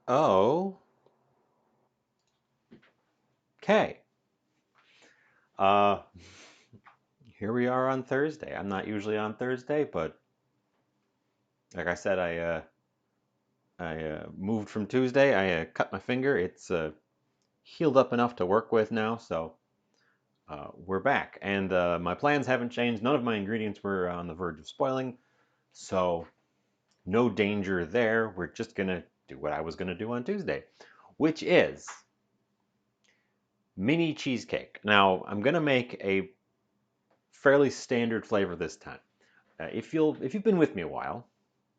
Oh, okay. Uh, Here we are on Thursday. I'm not usually on Thursday, but like I said, I moved from Tuesday. I cut my finger. It's healed up enough to work with now, so we're back. And my plans haven't changed. None of my ingredients were on the verge of spoiling, so no danger there. We're just gonna do what I was gonna do on Tuesday, which is mini cheesecake. Now I'm gonna make a fairly standard flavor this time. If you've been with me a while,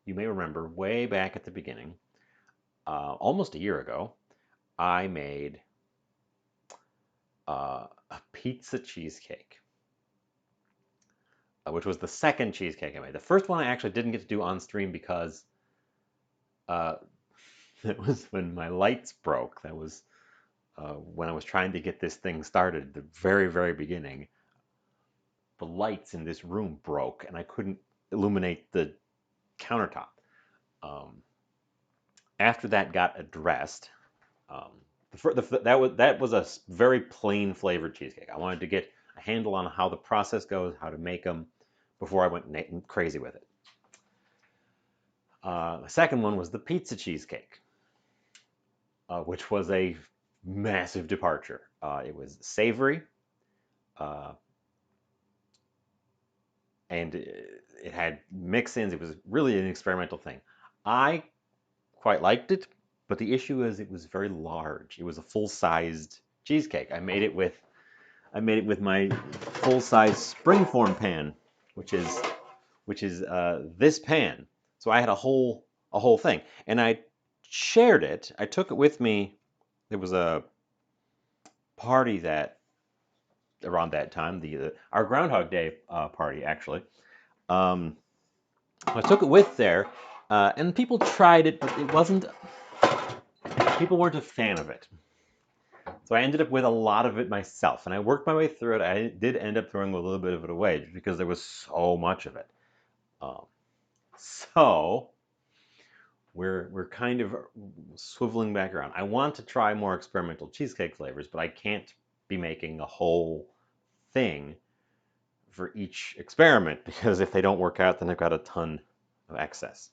you may remember way back at the beginning, almost a year ago, I made a pizza cheesecake, which was the second cheesecake I made. The first one I actually didn't get to do on stream because uh, it was when my lights broke. That was when I was trying to get this thing started, the very, very beginning. The lights in this room broke, and I couldn't illuminate the countertop. Um, After that got addressed, um, that was a very plain flavored cheesecake. I wanted to get a handle on how the process goes, how to make them, before I went crazy with it. The second one was the pizza cheesecake, which was a massive departure. It was savory, uh, and it had mix-ins. It was really an experimental thing. I quite liked it, but the issue is it was very large. It was a full-sized cheesecake. I made it with my full-size springform pan, which is this pan. So I had a whole thing, and I shared it. I took it with me. There was a party that around that time, the our Groundhog Day party actually. Um, I took it with there, and people tried it, but it wasn't. People weren't a fan of it. So I ended up with a lot of it myself, and I worked my way through it. I did end up throwing a little bit of it away because there was so much of it. Um, so we're kind of swiveling back around. I want to try more experimental cheesecake flavors, but I can't be making a whole thing for each experiment because if they don't work out, then I've got a ton of excess.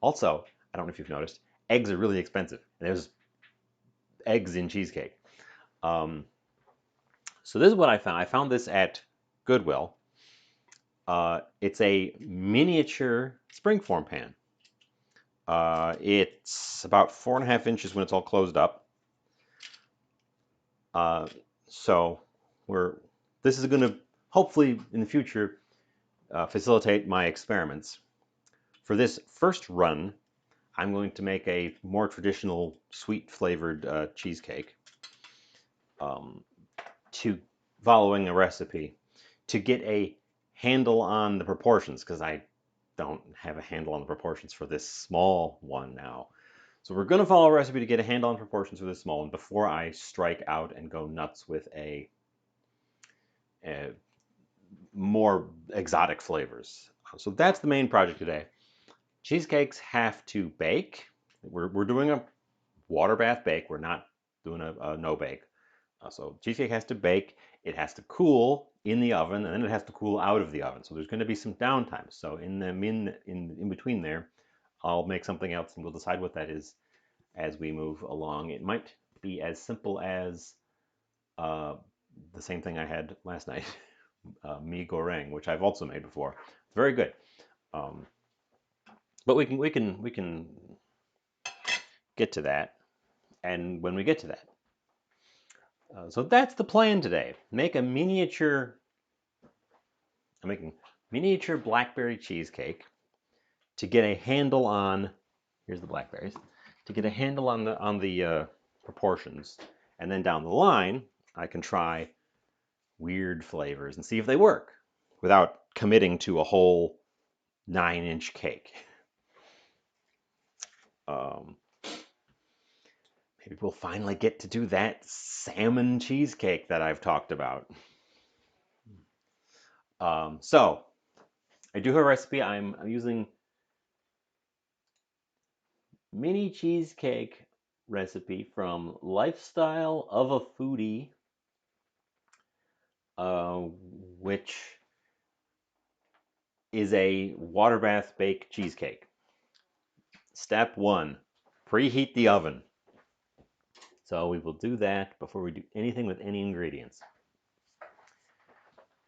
Also, I don't know if you've noticed, eggs are really expensive. And there's eggs in cheesecake. Um, so this is what I found. I found this at Goodwill. It's a miniature springform pan. It's about 4.5 inches when it's all closed up. Uh, so we're this is going to hopefully in the future facilitate my experiments. For this first run, I'm going to make a more traditional sweet flavored cheesecake um, to following a recipe to get a handle on the proportions because I don't have a handle on the proportions for this small one now. So we're going to follow a recipe to get a handle on proportions for this small one before I strike out and go nuts with a more exotic flavors. So that's the main project today. Cheesecakes have to bake. We're doing a water bath bake. We're not doing a no bake. So cheesecake has to bake. It has to cool in the oven, and then it has to cool out of the oven. So there's going to be some downtime. So in between there, I'll make something else, and we'll decide what that is as we move along. It might be as simple as uh, the same thing I had last night, mi goreng, which I've also made before. It's very good. Um, but we can get to that, and when we get to that, so that's the plan today. Make a miniature. I'm making miniature blackberry cheesecake to get a handle on. Here's the blackberries to get a handle on the proportions, and then down the line, I can try weird flavors and see if they work without committing to a whole 9-inch cake. Um, Maybe we'll finally get to do that salmon cheesecake that I've talked about. So I do have a recipe. I'm using mini cheesecake recipe from Lifestyle of a Foodie, uh, which is a water bath baked cheesecake. Step one, preheat the oven. So we will do that before we do anything with any ingredients.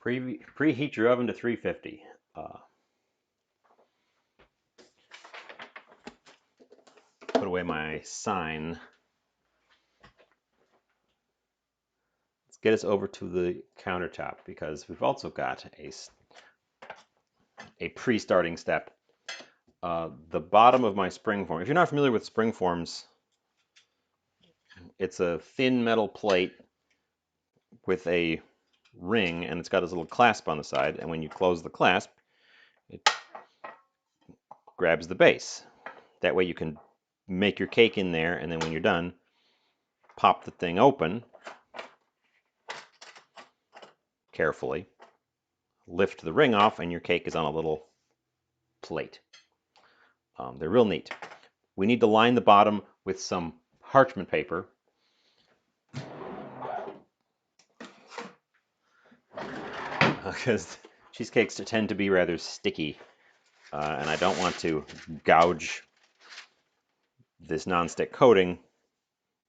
Preheat your oven to 350. Put away my sign. Let's get us over to the countertop because we've also got a pre-starting step. The bottom of my springform. If you're not familiar with springforms, it's a thin metal plate with a ring, and it's got this little clasp on the side. And when you close the clasp, it grabs the base. That way you can make your cake in there, and then when you're done, pop the thing open carefully, lift the ring off, and your cake is on a little plate. They're real neat. We need to line the bottom with some parchment paper. Because cheesecakes tend to be rather sticky, and I don't want to gouge this nonstick coating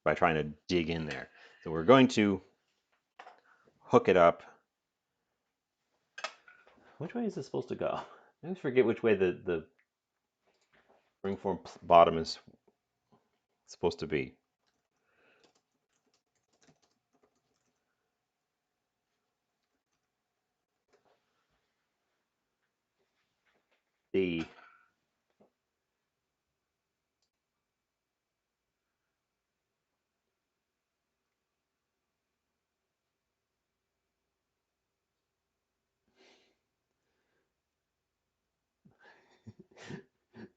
by trying to dig in there. So we're going to hook it up. Which way is this supposed to go? I always forget which way the springform bottom is supposed to be. The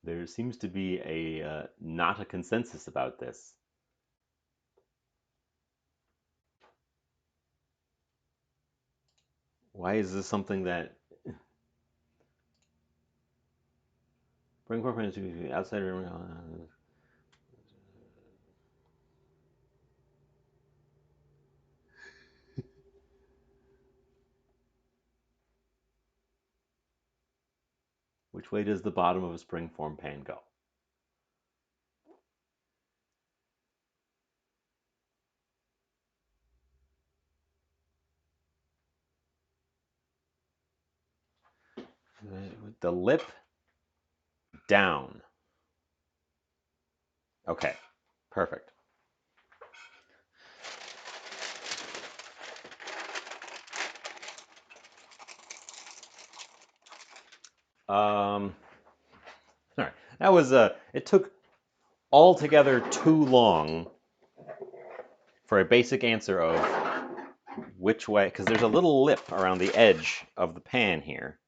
There seems to be a not a consensus about this. Why is this something that springform outside room? Which way does the bottom of a springform pan go? With the lip down. Okay, perfect. All right, that was it took altogether too long for a basic answer of which way, because there's a little lip around the edge of the pan here.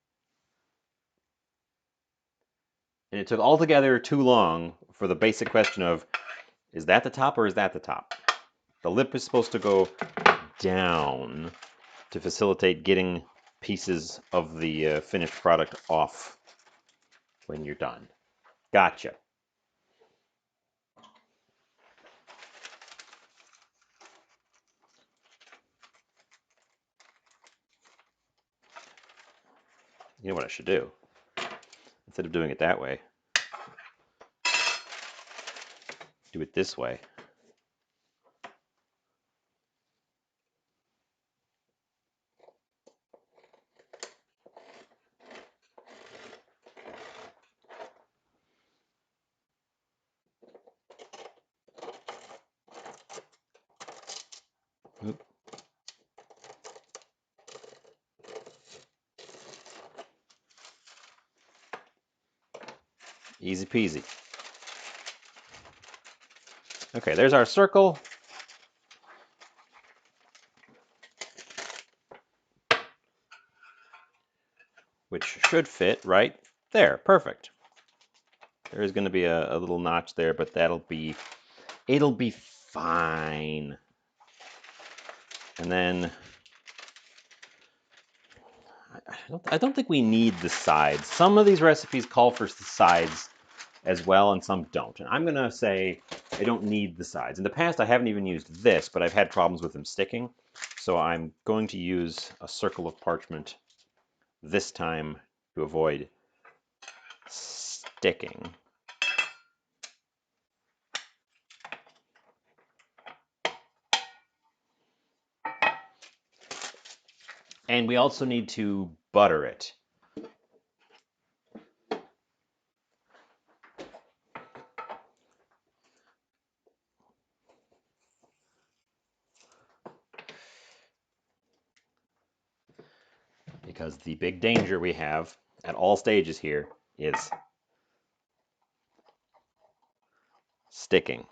And it took altogether too long for the basic question of, is that the top or is that the top? The lip is supposed to go down to facilitate getting pieces of the finished product off when you're done. Gotcha. You know what I should do? Instead of doing it that way, do it this way. Oop. Easy peasy. Okay, there's our circle. Which should fit right there. Perfect. There is going to be a little notch there, but it'll be fine. And then I don't think we need the sides. Some of these recipes call for the sides as well, and some don't. And I'm going to say I don't need the sides. In the past, I haven't even used this, but I've had problems with them sticking. So I'm going to use a circle of parchment this time to avoid sticking. And we also need to butter it. Because the big danger we have at all stages here is sticking.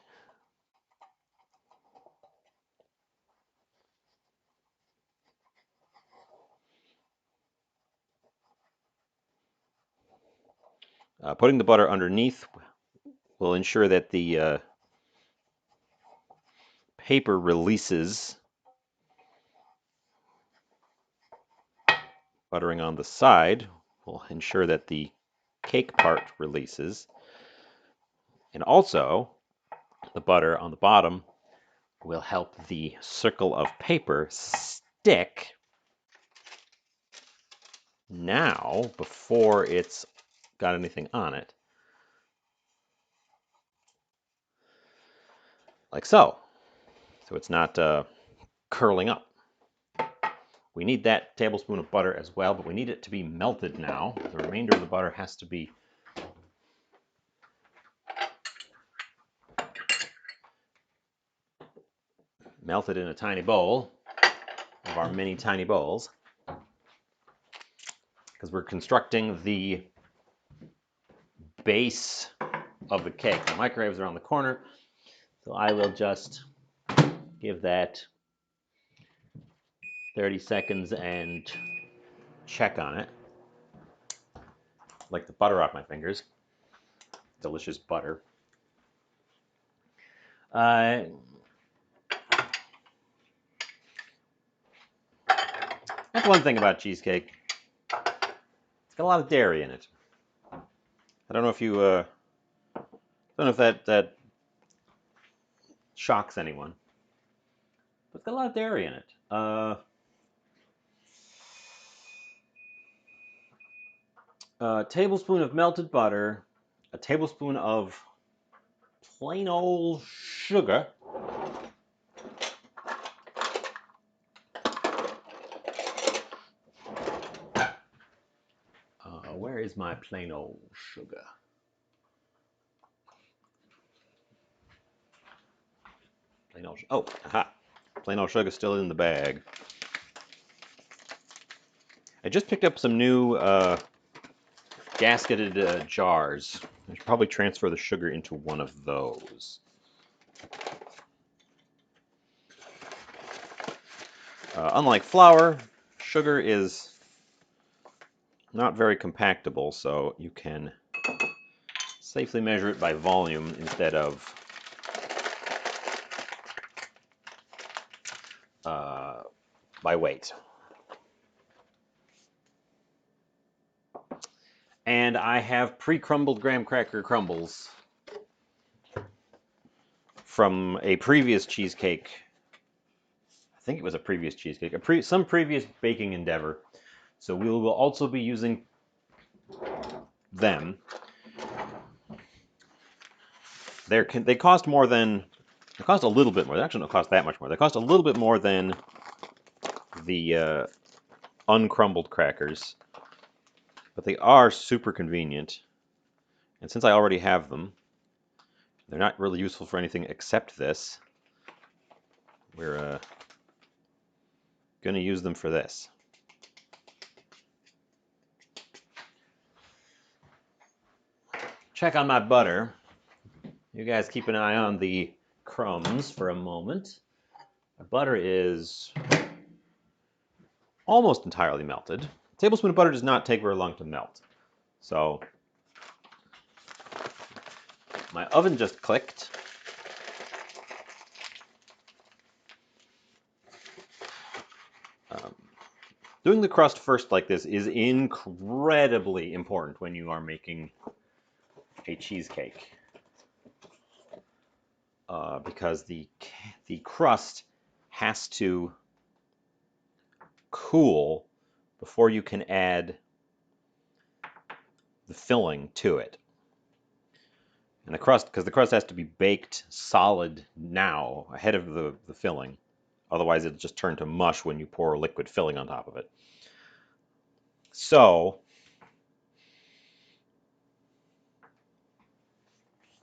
Putting the butter underneath will ensure that the paper releases. Buttering on the side will ensure that the cake part releases. And also, the butter on the bottom will help the circle of paper stick now before it's got anything on it. Like so. So it's not curling up. We need that tablespoon of butter as well, but we need it to be melted now. The remainder of the butter has to be melted in a tiny bowl of our mini tiny bowls, because we're constructing the base of the cake. The microwave is around the corner, so I will just give that 30 seconds and check on it. Like the butter off my fingers. Delicious butter. That's one thing about cheesecake. It's got a lot of dairy in it. I don't know if you, I don't know if that shocks anyone, but it's got a lot of dairy in it. A tablespoon of melted butter, a tablespoon of plain old sugar, where is my plain old sugar? Plain old, oh, aha. Plain old sugar still in the bag. I just picked up some new gasketed jars. I should probably transfer the sugar into one of those. Unlike flour, sugar is not very compactable, so you can safely measure it by volume instead of by weight. And I have pre-crumbled graham cracker crumbles from a previous cheesecake. I think it was a previous cheesecake, some previous baking endeavor. So we will also be using them. They cost more than, they cost a little bit more. They actually don't cost that much more. They cost a little bit more than the uncrumbled crackers, but they are super convenient. And since I already have them, they're not really useful for anything except this. We're going to use them for this. Check on my butter. You guys keep an eye on the crumbs for a moment. My butter is almost entirely melted. A tablespoon of butter does not take very long to melt. So my oven just clicked. Doing the crust first like this is incredibly important when you are making a cheesecake. because the crust has to cool before you can add the filling to it. And the crust, because the crust has to be baked solid now ahead of the filling. Otherwise, it'll just turn to mush when you pour liquid filling on top of it. So,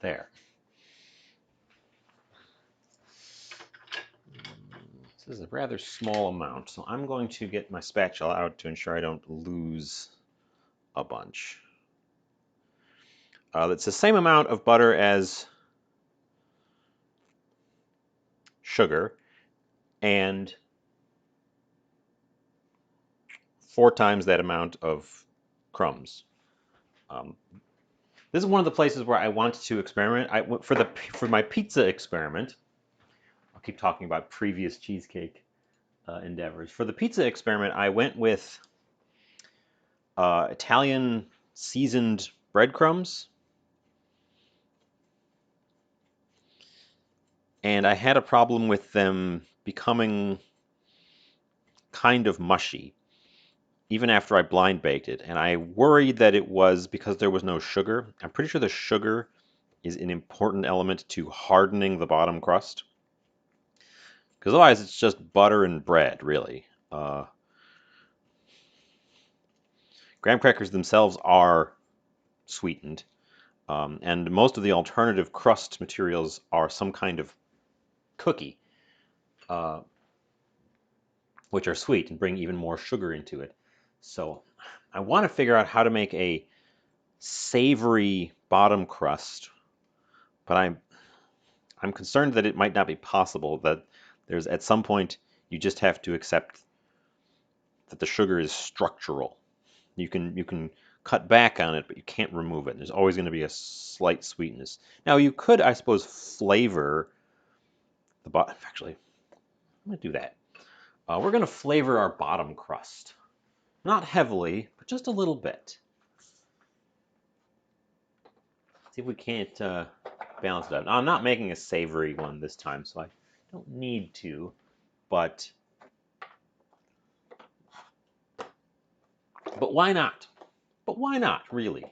there. This is a rather small amount, so I'm going to get my spatula out to ensure I don't lose a bunch. It's the same amount of butter as sugar, and 4 times that amount of crumbs. This is one of the places where I want to experiment. For my pizza experiment, I'll keep talking about previous cheesecake endeavors. For the pizza experiment, I went with Italian seasoned breadcrumbs, and I had a problem with them becoming kind of mushy, even after I blind baked it. And I worried that it was because there was no sugar. I'm pretty sure the sugar is an important element to hardening the bottom crust. Because otherwise it's just butter and bread, really. Graham crackers themselves are sweetened, and most of the alternative crust materials are some kind of cookie, uh, which are sweet and bring even more sugar into it. So I want to figure out how to make a savory bottom crust, but I'm concerned that it might not be possible, that there's at some point you just have to accept that the sugar is structural. You can cut back on it, but you can't remove it. There's always going to be a slight sweetness. Now you could, I suppose, flavor the bottom. Actually, I'm going to do that. We're going to flavor our bottom crust. Not heavily, but just a little bit. See if we can't balance it out. Now, I'm not making a savory one this time, so I don't need to, but why not? But why not, really?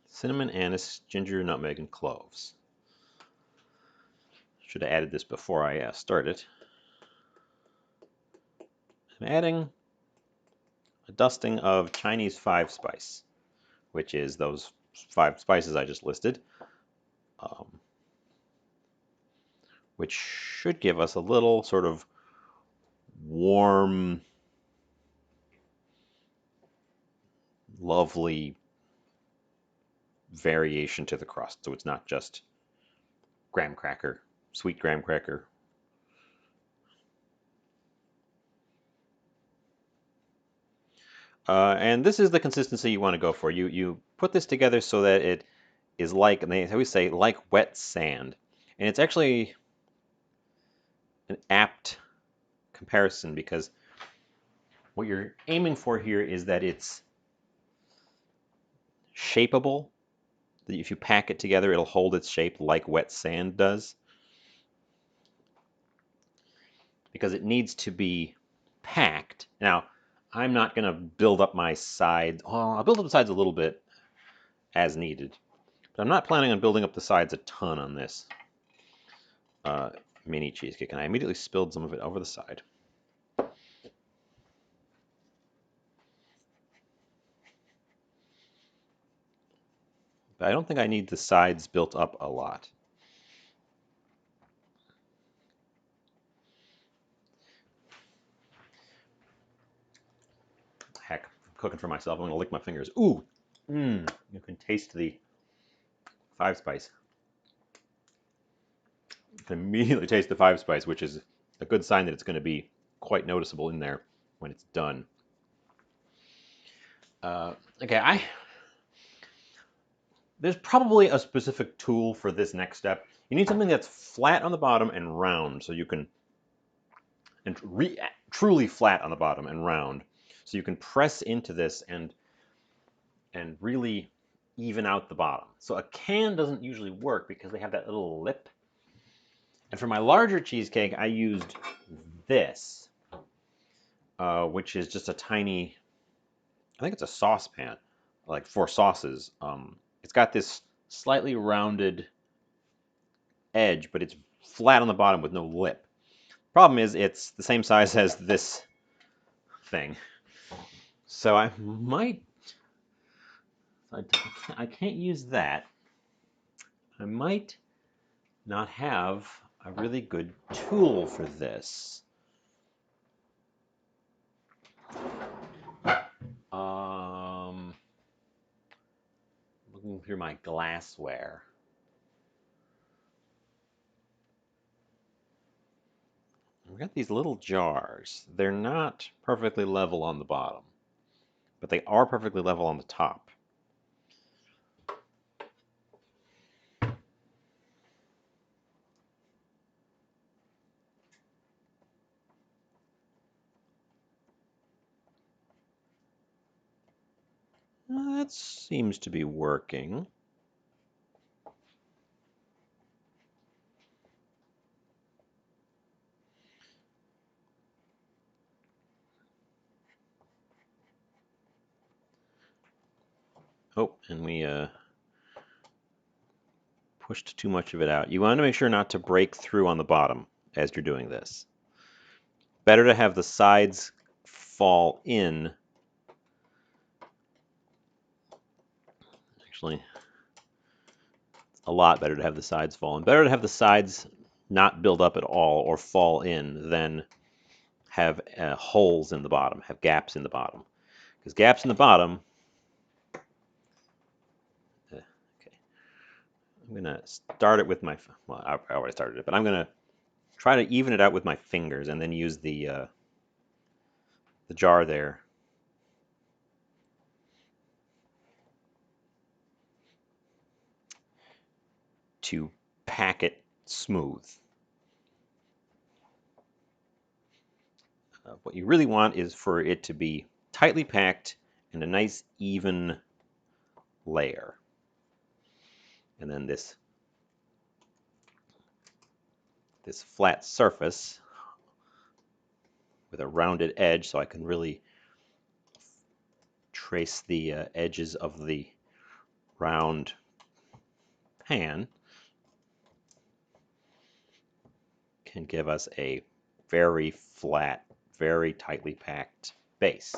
Cinnamon, anise, ginger, nutmeg, and cloves. Should have added this before I started. I'm adding a dusting of Chinese 5-spice, which is those 5 spices I just listed, which should give us a little sort of warm, lovely variation to the crust. So it's not just graham cracker, sweet graham cracker. And this is the consistency you want to go for. You put this together so that it is like, and they always say, like wet sand. And it's actually an apt comparison, because what you're aiming for here is that it's shapeable. That if you pack it together, it'll hold its shape like wet sand does. Because it needs to be packed. Now, I'm not going to build up my sides. Oh, I'll build up the sides a little bit as needed. But I'm not planning on building up the sides a ton on this mini cheesecake. And I immediately spilled some of it over the side. But I don't think I need the sides built up a lot. Heck, I'm cooking for myself. I'm going to lick my fingers. Ooh! You can taste the 5-spice. You can immediately taste the 5-spice, which is a good sign that it's going to be quite noticeable in there when it's done. Okay, there's probably a specific tool for this next step. You need something that's flat on the bottom and round, so you can, and truly flat on the bottom and round, so you can press into this and really even out the bottom. So a can doesn't usually work because they have that little lip. And for my larger cheesecake, I used this, which is just a tiny, I think it's a saucepan, like for sauces. It's got this slightly rounded edge, but it's flat on the bottom with no lip. Problem is, it's the same size as this thing. So I might, I can't use that. I might not have a really good tool for this. Looking through my glassware. We've got these little jars. They're not perfectly level on the bottom, but they are perfectly level on the top. That seems to be working. Oh, and we pushed too much of it out. You want to make sure not to break through on the bottom as you're doing this. Better to have the sides fall in. Actually, it's a lot better to have the sides fall in. Better to have the sides not build up at all or fall in than have holes in the bottom, have gaps in the bottom. Because gaps in the bottom, okay. I'm going to start it with my, well, I already started it, but I'm going to try to even it out with my fingers and then use the jar there to pack it smooth. What you really want is for it to be tightly packed and a nice even layer. And then this flat surface with a rounded edge so I can really trace the edges of the round pan can give us a very flat, very tightly packed base.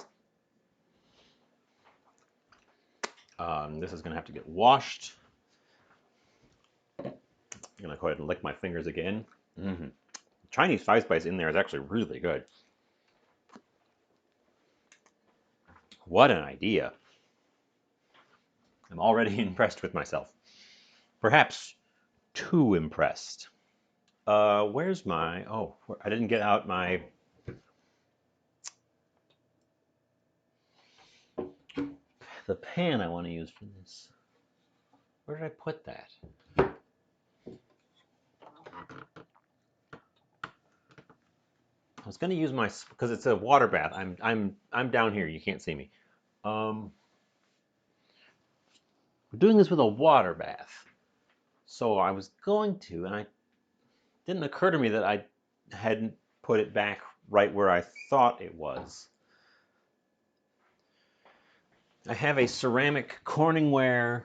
This is going to have to get washed. I'm going to go ahead and lick my fingers again. Chinese five spice in there is actually really good. What an idea. I'm already impressed with myself. Perhaps too impressed. Where's my, oh, I didn't get out my, the pan I want to use for this. Where did I put that? I was going to use my, because it's a water bath. I'm down here. You can't see me. We're doing this with a water bath. So I was going to, and it didn't occur to me that I hadn't put it back right where I thought it was. I have a ceramic Corningware.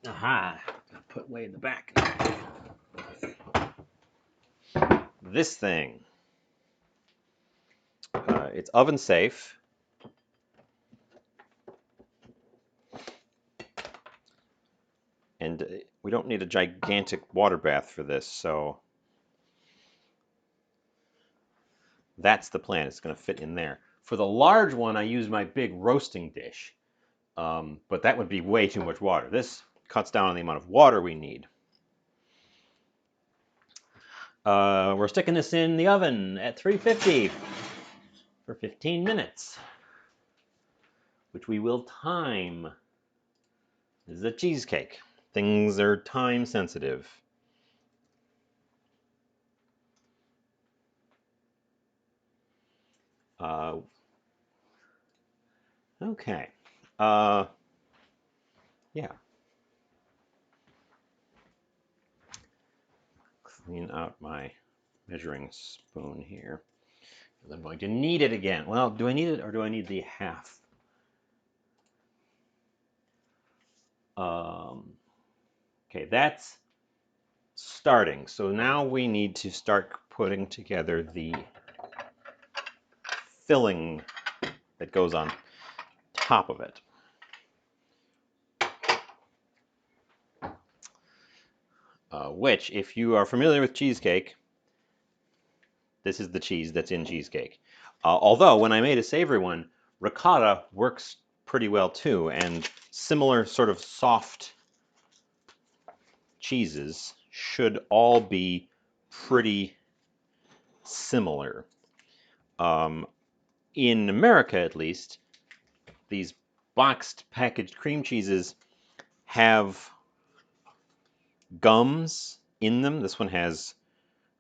Aha! Put way in the back. This thing. It's oven safe. And we don't need a gigantic water bath for this, so that's the plan. It's going to fit in there. For the large one, I use my big roasting dish, but that would be way too much water. This cuts down on the amount of water we need. We're sticking this in the oven at 350 for 15 minutes, which we will time. This is a cheesecake. Things are time sensitive. Okay. Yeah. Clean out my measuring spoon here. I'm going to need it again. Well, do I need it or do I need the half? Okay, that's starting. So now we need to start putting together the filling that goes on top of it. Which, if you are familiar with cheesecake, this is the cheese that's in cheesecake. Although, when I made a savory one, ricotta works pretty well too, and similar sort of soft cheeses should all be pretty similar. In America, at least, these boxed packaged cream cheeses have gums in them. This one has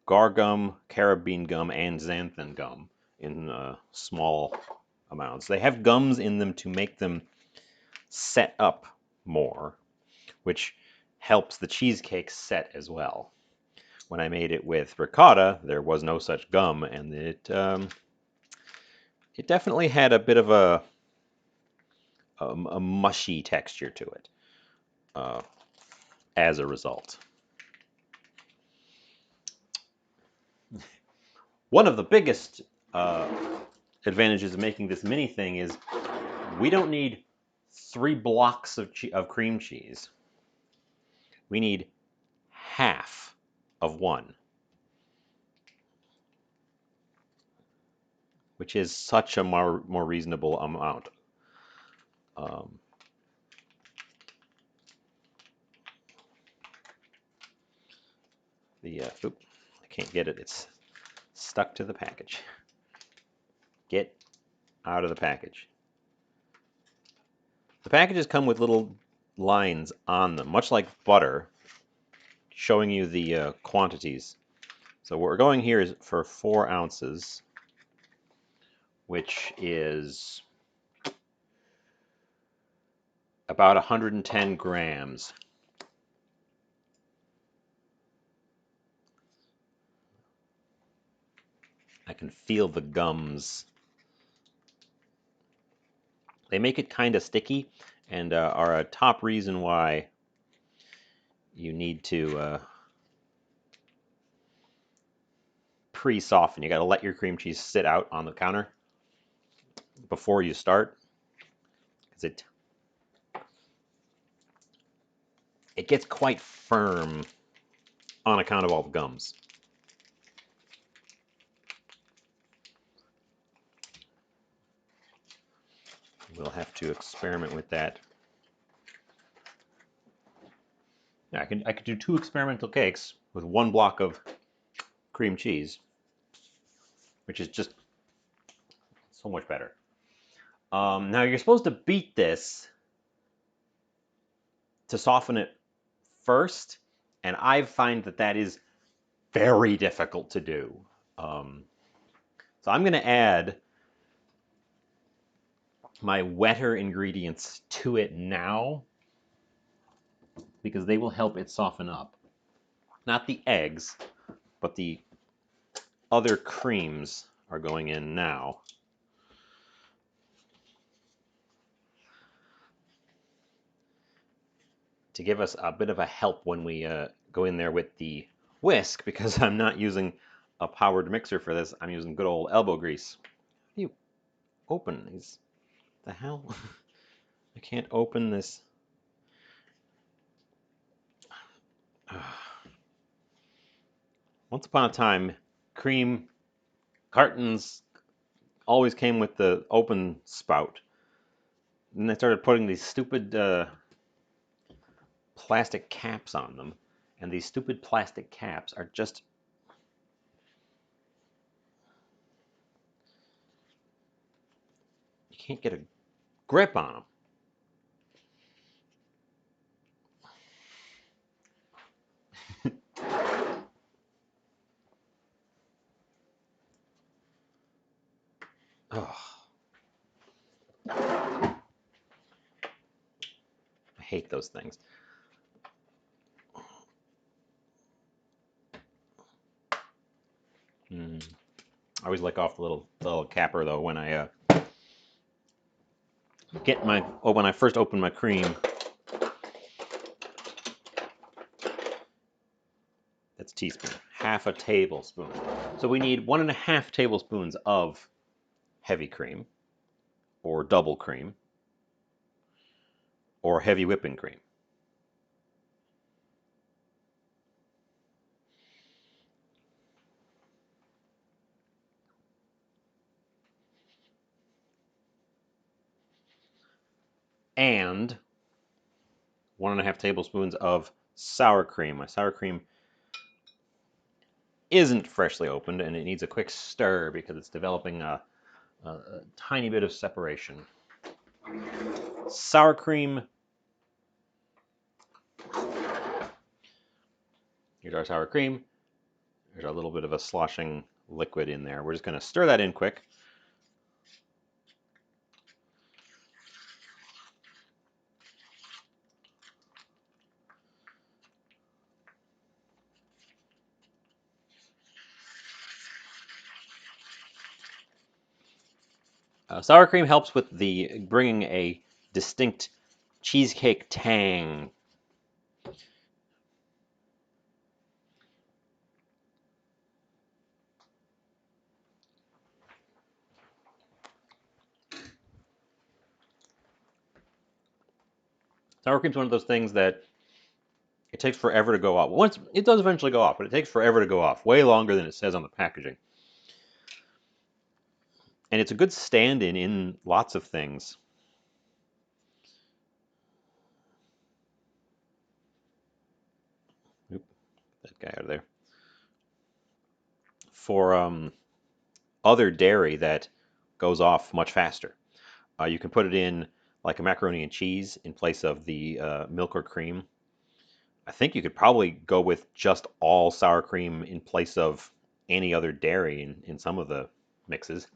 gar gum, carob bean gum, and xanthan gum in small amounts. They have gums in them to make them set up more, which helps the cheesecake set as well. When I made it with ricotta, there was no such gum, and it definitely had a bit of a mushy texture to it as a result. One of the biggest advantages of making this mini thing is we don't need 3 blocks of cream cheese. We need half of one, which is such a more reasonable amount. Oop, I can't get it. It's stuck to the package. Get out of the package. The packages come with little lines on them, much like butter, showing you the quantities. So what we're going here is for 4 ounces, which is about 110 grams. I can feel the gums. They make it kind of sticky and are a top reason why you need to pre-soften. You got to let your cream cheese sit out on the counter before you start, because it gets quite firm on account of all the gums. We'll have to experiment with that. Yeah, I could do 2 experimental cakes with 1 block of cream cheese, which is just so much better. Now you're supposed to beat this to soften it first, and I find that is very difficult to do. So I'm going to add my wetter ingredients to it now because they will help it soften up. Not the eggs, but the other creams are going in now. To give us a bit of a help when we go in there with the whisk, because I'm not using a powered mixer for this. I'm using good old elbow grease. How do you open these? The hell? I can't open this. Once upon a time, cream cartons always came with the open spout. And they started putting these stupid plastic caps on them. And these stupid plastic caps are just... You can't get a grip on them. Oh. I hate those things. I always lick off the little capper though when I when I first open my cream. That's a teaspoon, half a tablespoon. So we need 1.5 tablespoons of heavy cream, or double cream, or heavy whipping cream. And 1.5 tablespoons of sour cream. My sour cream isn't freshly opened, and it needs a quick stir because it's developing a tiny bit of separation. Sour cream. Here's our sour cream. There's a little bit of a sloshing liquid in there. We're just going to stir that in quick. Sour cream helps with bringing a distinct cheesecake tang. Sour cream's one of those things that it takes forever to go off. Once it does eventually go off, but it takes forever to go off, way longer than it says on the packaging. And it's a good stand-in in lots of things. Oop, that guy out of there. For other dairy that goes off much faster. You can put it in like a macaroni and cheese in place of the milk or cream. I think you could probably go with just all sour cream in place of any other dairy in some of the mixes.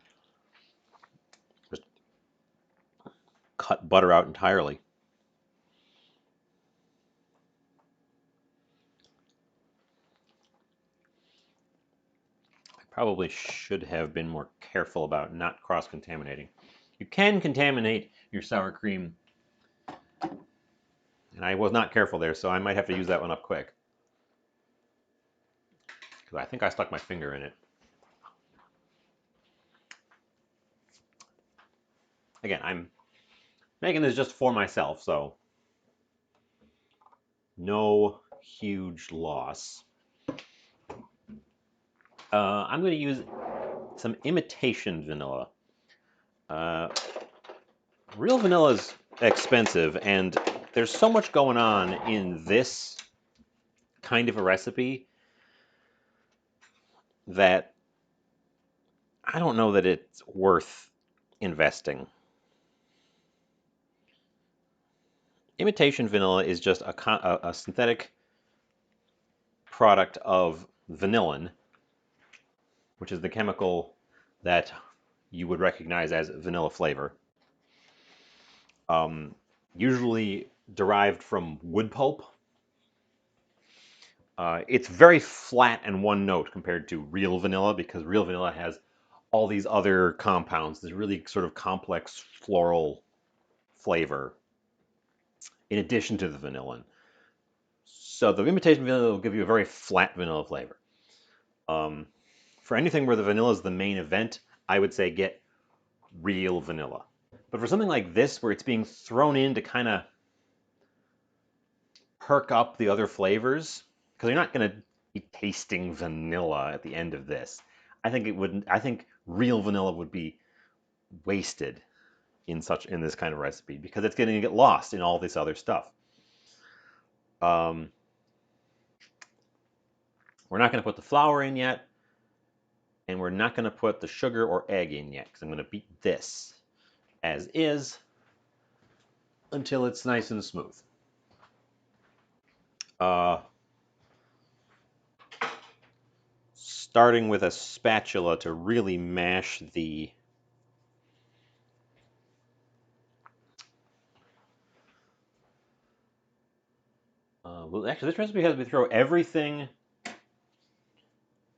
Just cut butter out entirely. I probably should have been more careful about not cross-contaminating. You can contaminate your sour cream, and I was not careful there, so I might have to use that one up quick. Because I think I stuck my finger in it. Again, I'm making this just for myself, so no huge loss. I'm going to use some imitation vanilla. Real vanilla is expensive, and there's so much going on in this kind of a recipe that I don't know that it's worth investing. Imitation vanilla is just a synthetic product of vanillin, which is the chemical that you would recognize as vanilla flavor. Usually derived from wood pulp. It's very flat and one note compared to real vanilla, because real vanilla has all these other compounds, this really sort of complex floral flavor in addition to the vanillin. So the imitation vanilla will give you a very flat vanilla flavor. For anything where the vanilla is the main event, I would say get real vanilla. But for something like this, where it's being thrown in to kind of perk up the other flavors, because you're not going to be tasting vanilla at the end of this. I think real vanilla would be wasted in this kind of recipe, because it's going to get lost in all this other stuff. We're not going to put the flour in yet, and we're not going to put the sugar or egg in yet, because I'm going to beat this as is until it's nice and smooth. Starting with a spatula to really mash the Actually, this recipe has me throw everything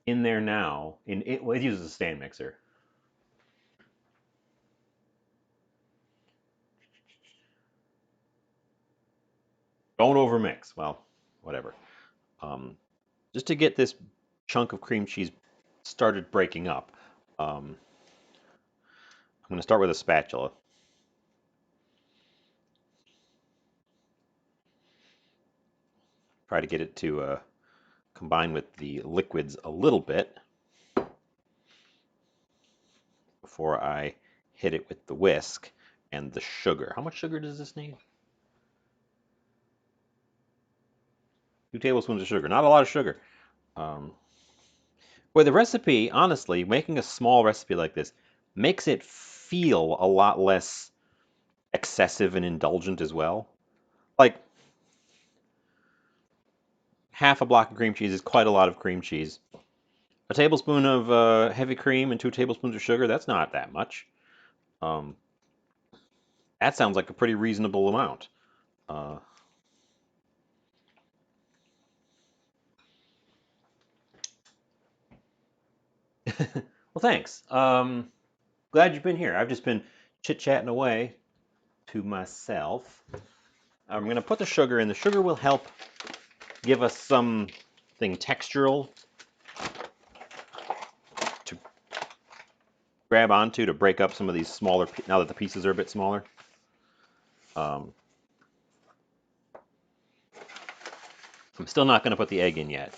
in there now. Well, it uses a stand mixer. Don't overmix. Well, whatever. Just to get this chunk of cream cheese started breaking up, I'm going to start with a spatula. Try to get it to combine with the liquids a little bit before I hit it with the whisk and the sugar. How much sugar does this need? 2 tablespoons of sugar. Not a lot of sugar. Well, the recipe, honestly, making a small recipe like this makes it feel a lot less excessive and indulgent as well. Like, half a block of cream cheese is quite a lot of cream cheese. A tablespoon of heavy cream and 2 tablespoons of sugar, that's not that much. Um, that sounds like a pretty reasonable amount. Well, thanks. Glad you've been here. I've just been chit-chatting away to myself. I'm going to put the sugar in. The sugar will help give us something textural to grab onto to break up some of these smaller, now that the pieces are a bit smaller. I'm still not going to put the egg in yet.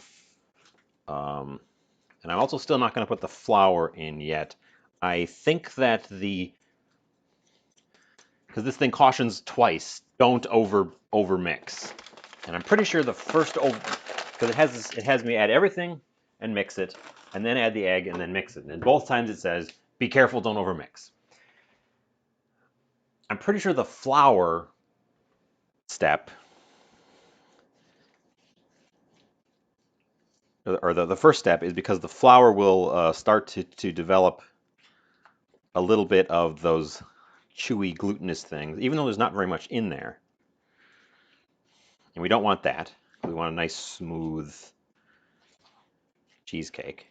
And I'm also still not going to put the flour in yet. I think that because this thing cautions twice, don't over mix. And I'm pretty sure the first because it has me add everything and mix it, and then add the egg and then mix it. And both times it says, be careful, don't over mix. I'm pretty sure the flour step, or the first step, is because the flour will start to develop a little bit of those chewy glutinous things, even though there's not very much in there. And we don't want that. We want a nice smooth cheesecake.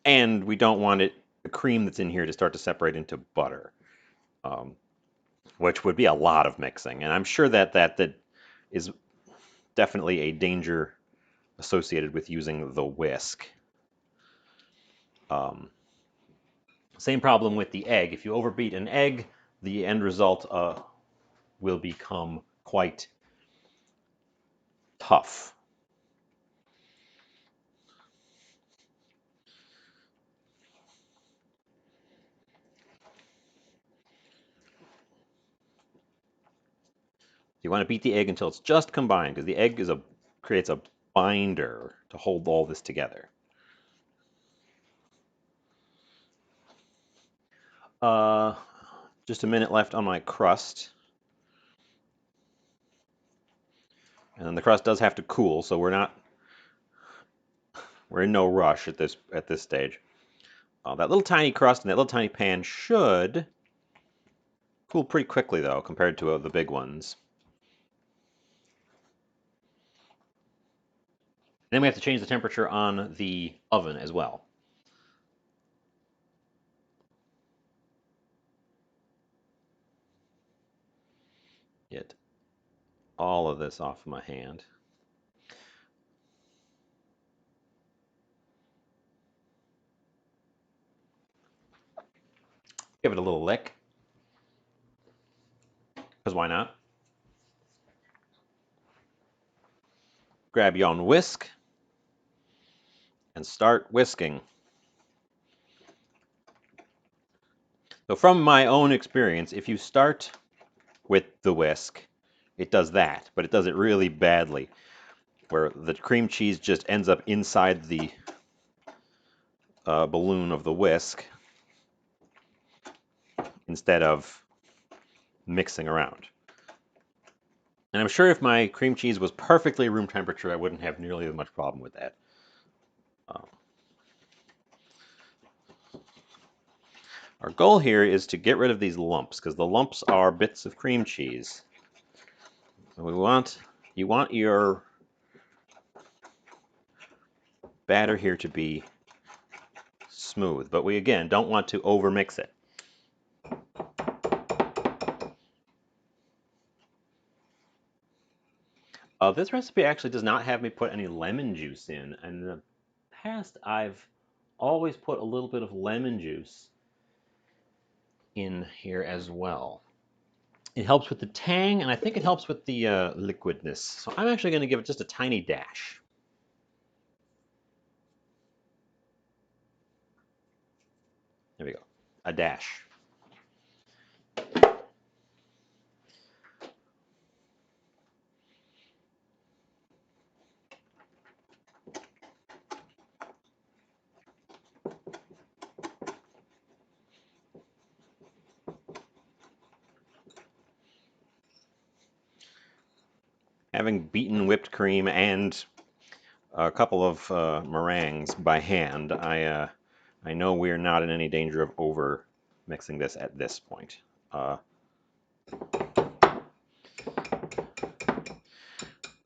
And we don't want the cream that's in here to start to separate into butter, which would be a lot of mixing. And I'm sure that is definitely a danger associated with using the whisk. Same problem with the egg. If you overbeat an egg, the end result will become quite tough. You want to beat the egg until it's just combined, because the egg creates a binder to hold all this together. Just a minute left on my crust. And then the crust does have to cool, so we're in no rush at this stage. That little tiny crust and that little tiny pan should cool pretty quickly, though, compared to the big ones. Then we have to change the temperature on the oven as well. Get all of this off my hand. Give it a little lick, because why not? Grab your own whisk and start whisking. So from my own experience, if you start with the whisk, it does that, but it does it really badly, where the cream cheese just ends up inside the balloon of the whisk instead of mixing around. And I'm sure if my cream cheese was perfectly room temperature, I wouldn't have nearly as much problem with that. Our goal here is to get rid of these lumps, because the lumps are bits of cream cheese. So you want your batter here to be smooth, but we again don't want to overmix it. This recipe actually does not have me put any lemon juice in. In the past, I've always put a little bit of lemon juice in here as well. It helps with the tang, and I think it helps with the liquidness. So I'm actually going to give it just a tiny dash. There we go, a dash. Having beaten whipped cream and a couple of meringues by hand, I know we're not in any danger of over mixing this at this point.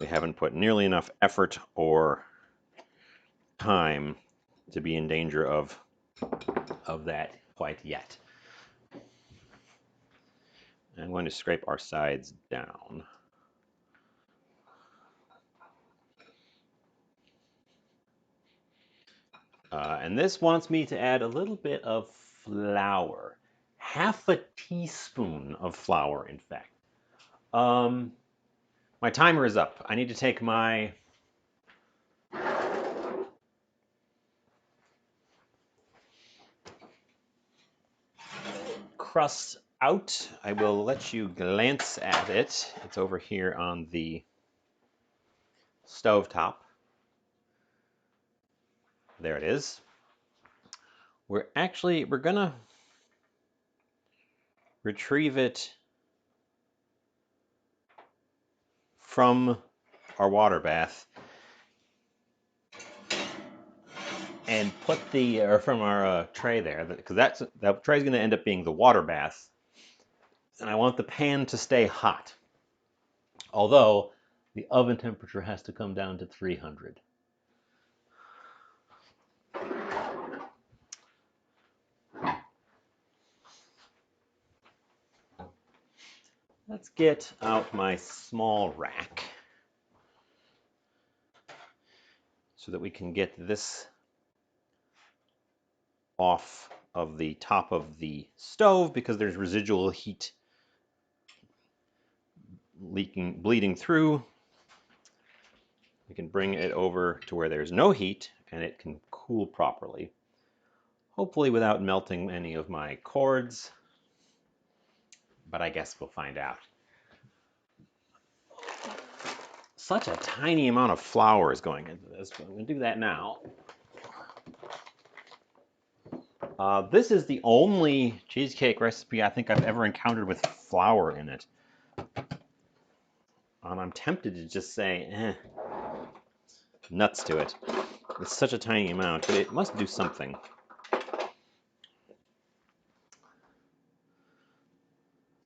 We haven't put nearly enough effort or time to be in danger of that quite yet. I'm going to scrape our sides down. And this wants me to add a little bit of flour. Half a teaspoon of flour, in fact. My timer is up. I need to take my crust out. I will let you glance at it. It's over here on the stovetop. There it is. We're gonna retrieve it from our water bath and put from our tray there, because that tray is going to end up being the water bath, and I want the pan to stay hot. Although the oven temperature has to come down to 300. Let's get out my small rack so that we can get this off of the top of the stove, because there's residual heat bleeding through. We can bring it over to where there's no heat and it can cool properly. Hopefully without melting any of my cords, but I guess we'll find out. Such a tiny amount of flour is going into this, but I'm going to do that now. This is the only cheesecake recipe I think I've ever encountered with flour in it. And I'm tempted to just say, nuts to it. It's such a tiny amount, but it must do something.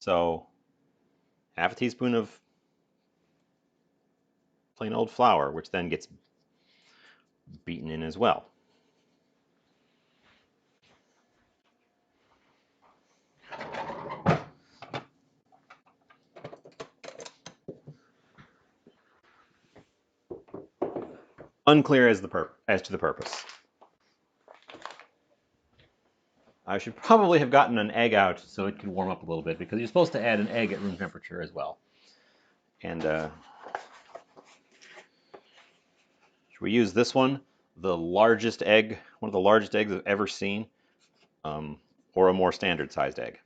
So, half a teaspoon of plain old flour, which then gets beaten in as well. Unclear as to the purpose. I should probably have gotten an egg out so it could warm up a little bit, because you're supposed to add an egg at room temperature as well. And should we use this one? The largest egg, one of the largest eggs I've ever seen, or a more standard sized egg?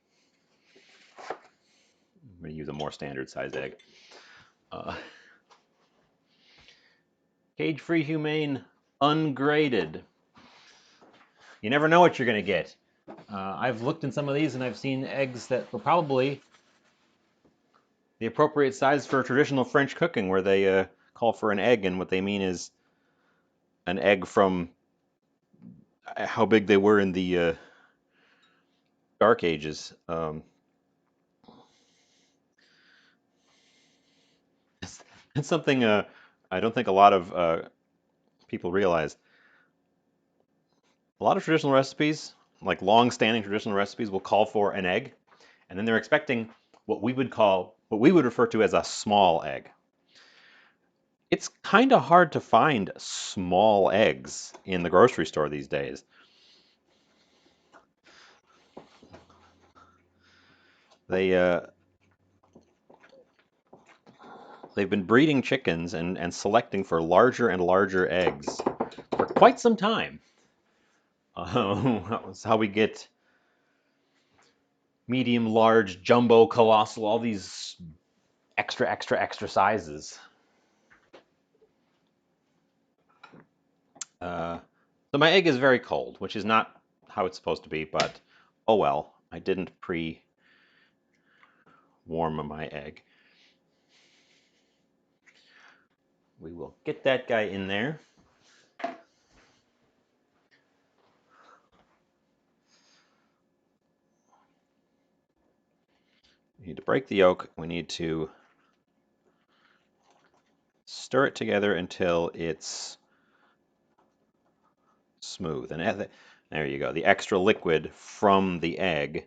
I'm going to use a more standard sized egg. Cage-free, humane, ungraded. You never know what you're going to get. I've looked in some of these and I've seen eggs that were probably the appropriate size for traditional French cooking, where they call for an egg, and what they mean is an egg from how big they were in the Dark Ages. It's something I don't think a lot of people realize. A lot of traditional recipes, like long-standing traditional recipes, will call for an egg, and then they're expecting what we would refer to as a small egg. It's kind of hard to find small eggs in the grocery store these days. They they've been breeding chickens and selecting for larger and larger eggs for quite some time. That's how we get medium, large, jumbo, colossal, all these extra sizes. So my egg is very cold, which is not how it's supposed to be, but oh well. I didn't pre-warm my egg. We will get that guy in there. We need to break the yolk. We need to stir it together until it's smooth. And there you go. The extra liquid from the egg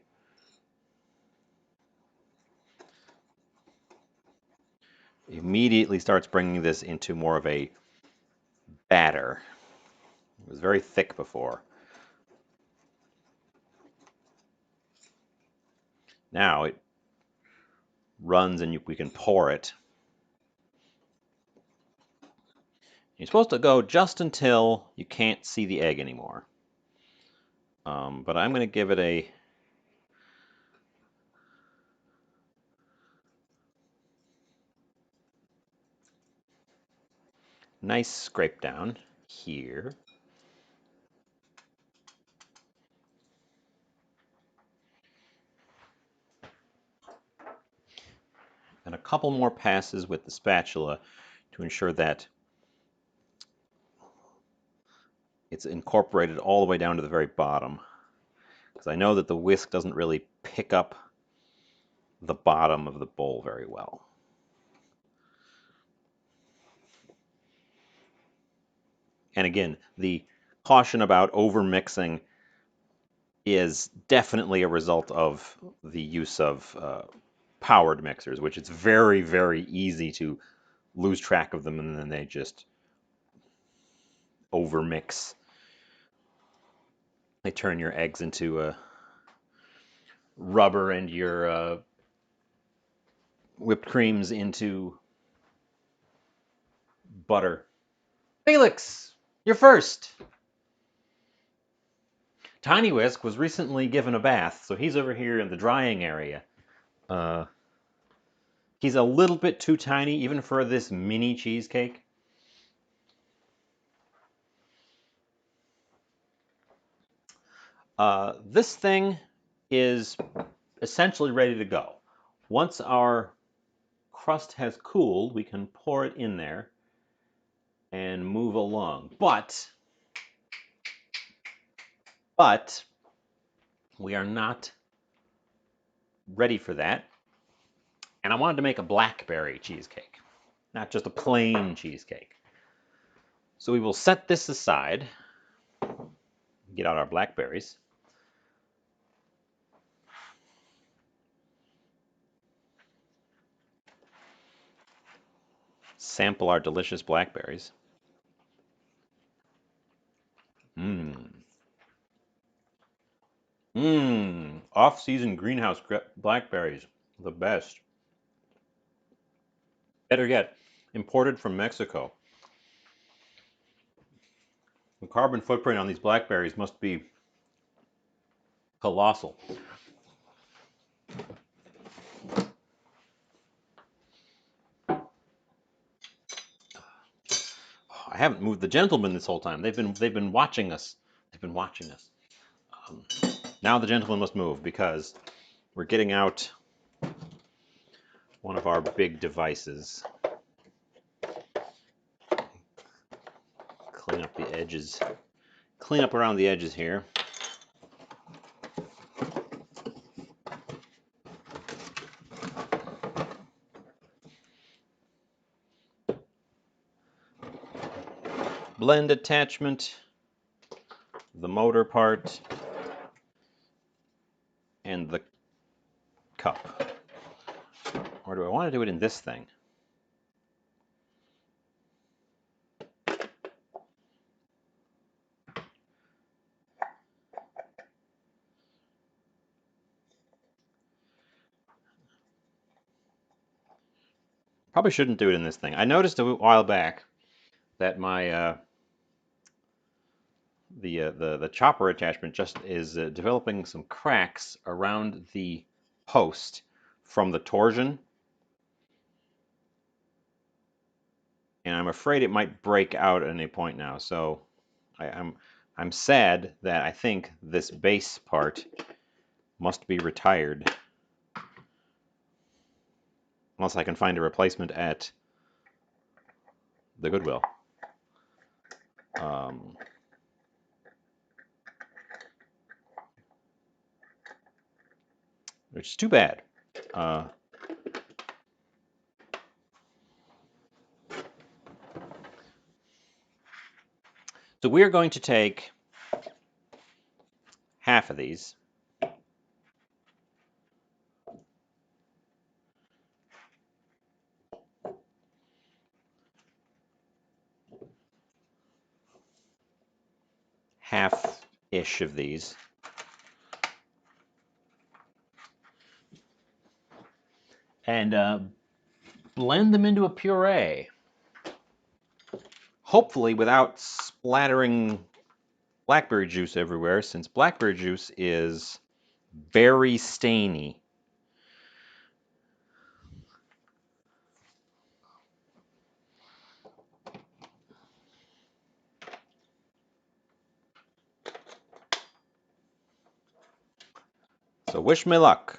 immediately starts bringing this into more of a batter. It was very thick before. Now it runs and we can pour it. You're supposed to go just until you can't see the egg anymore. But I'm going to give it a nice scrape down here. And a couple more passes with the spatula to ensure that it's incorporated all the way down to the very bottom. Because I know that the whisk doesn't really pick up the bottom of the bowl very well. And again, the caution about over mixing is definitely a result of the use of powered mixers, which it's very easy to lose track of them and then they just over mix. They turn your eggs into rubber and your whipped creams into butter. Felix, you're first. Tiny Whisk was recently given a bath, so he's over here in the drying area. He's a little bit too tiny, even for this mini cheesecake. This thing is essentially ready to go. Once our crust has cooled, we can pour it in there and move along. But we are not ready for that. And I wanted to make a blackberry cheesecake, not just a plain cheesecake. So we will set this aside, get out our blackberries. Sample our delicious blackberries. Off-season greenhouse blackberries, the best. Better yet, imported from Mexico. The carbon footprint on these blackberries must be colossal. I haven't moved the gentlemen this whole time. They've been watching us. They've been watching us. Now the gentleman must move because we're getting out one of our big devices. Clean up the edges. Clean up around the edges here. blend attachment, the motor part, and the cup. Or do I want to do it in this thing? Probably shouldn't do it in this thing. I noticed a while back that my the chopper attachment just is developing some cracks around the post from the torsion, and I'm afraid it might break out at any point now. So I'm sad that I think this base part must be retired unless I can find a replacement at the Goodwill. Which is too bad. So we are going to take half of these. Half-ish of these. And blend them into a puree. Hopefully without splattering blackberry juice everywhere, since blackberry juice is very stainy. So wish me luck.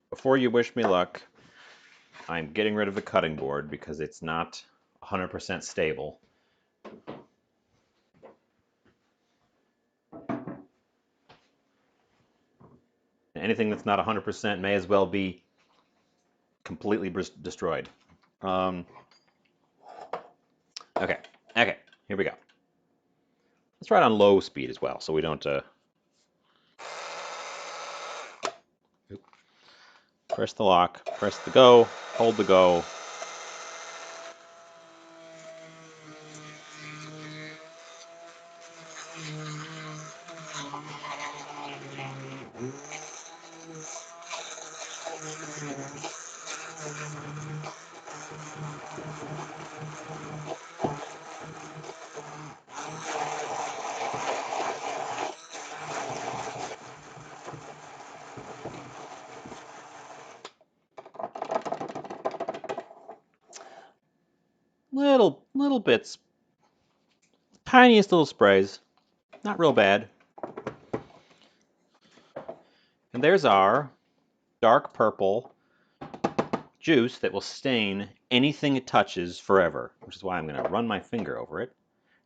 Before you wish me luck, I'm getting rid of the cutting board because it's not 100% stable. Anything that's not 100% may as well be completely destroyed. Okay, here we go. Let's try it on low speed as well, so we don't press the lock, press the go, hold the go. Little bits, tiniest little sprays, not real bad. And there's our dark purple juice that will stain anything it touches forever, which is why I'm going to run my finger over it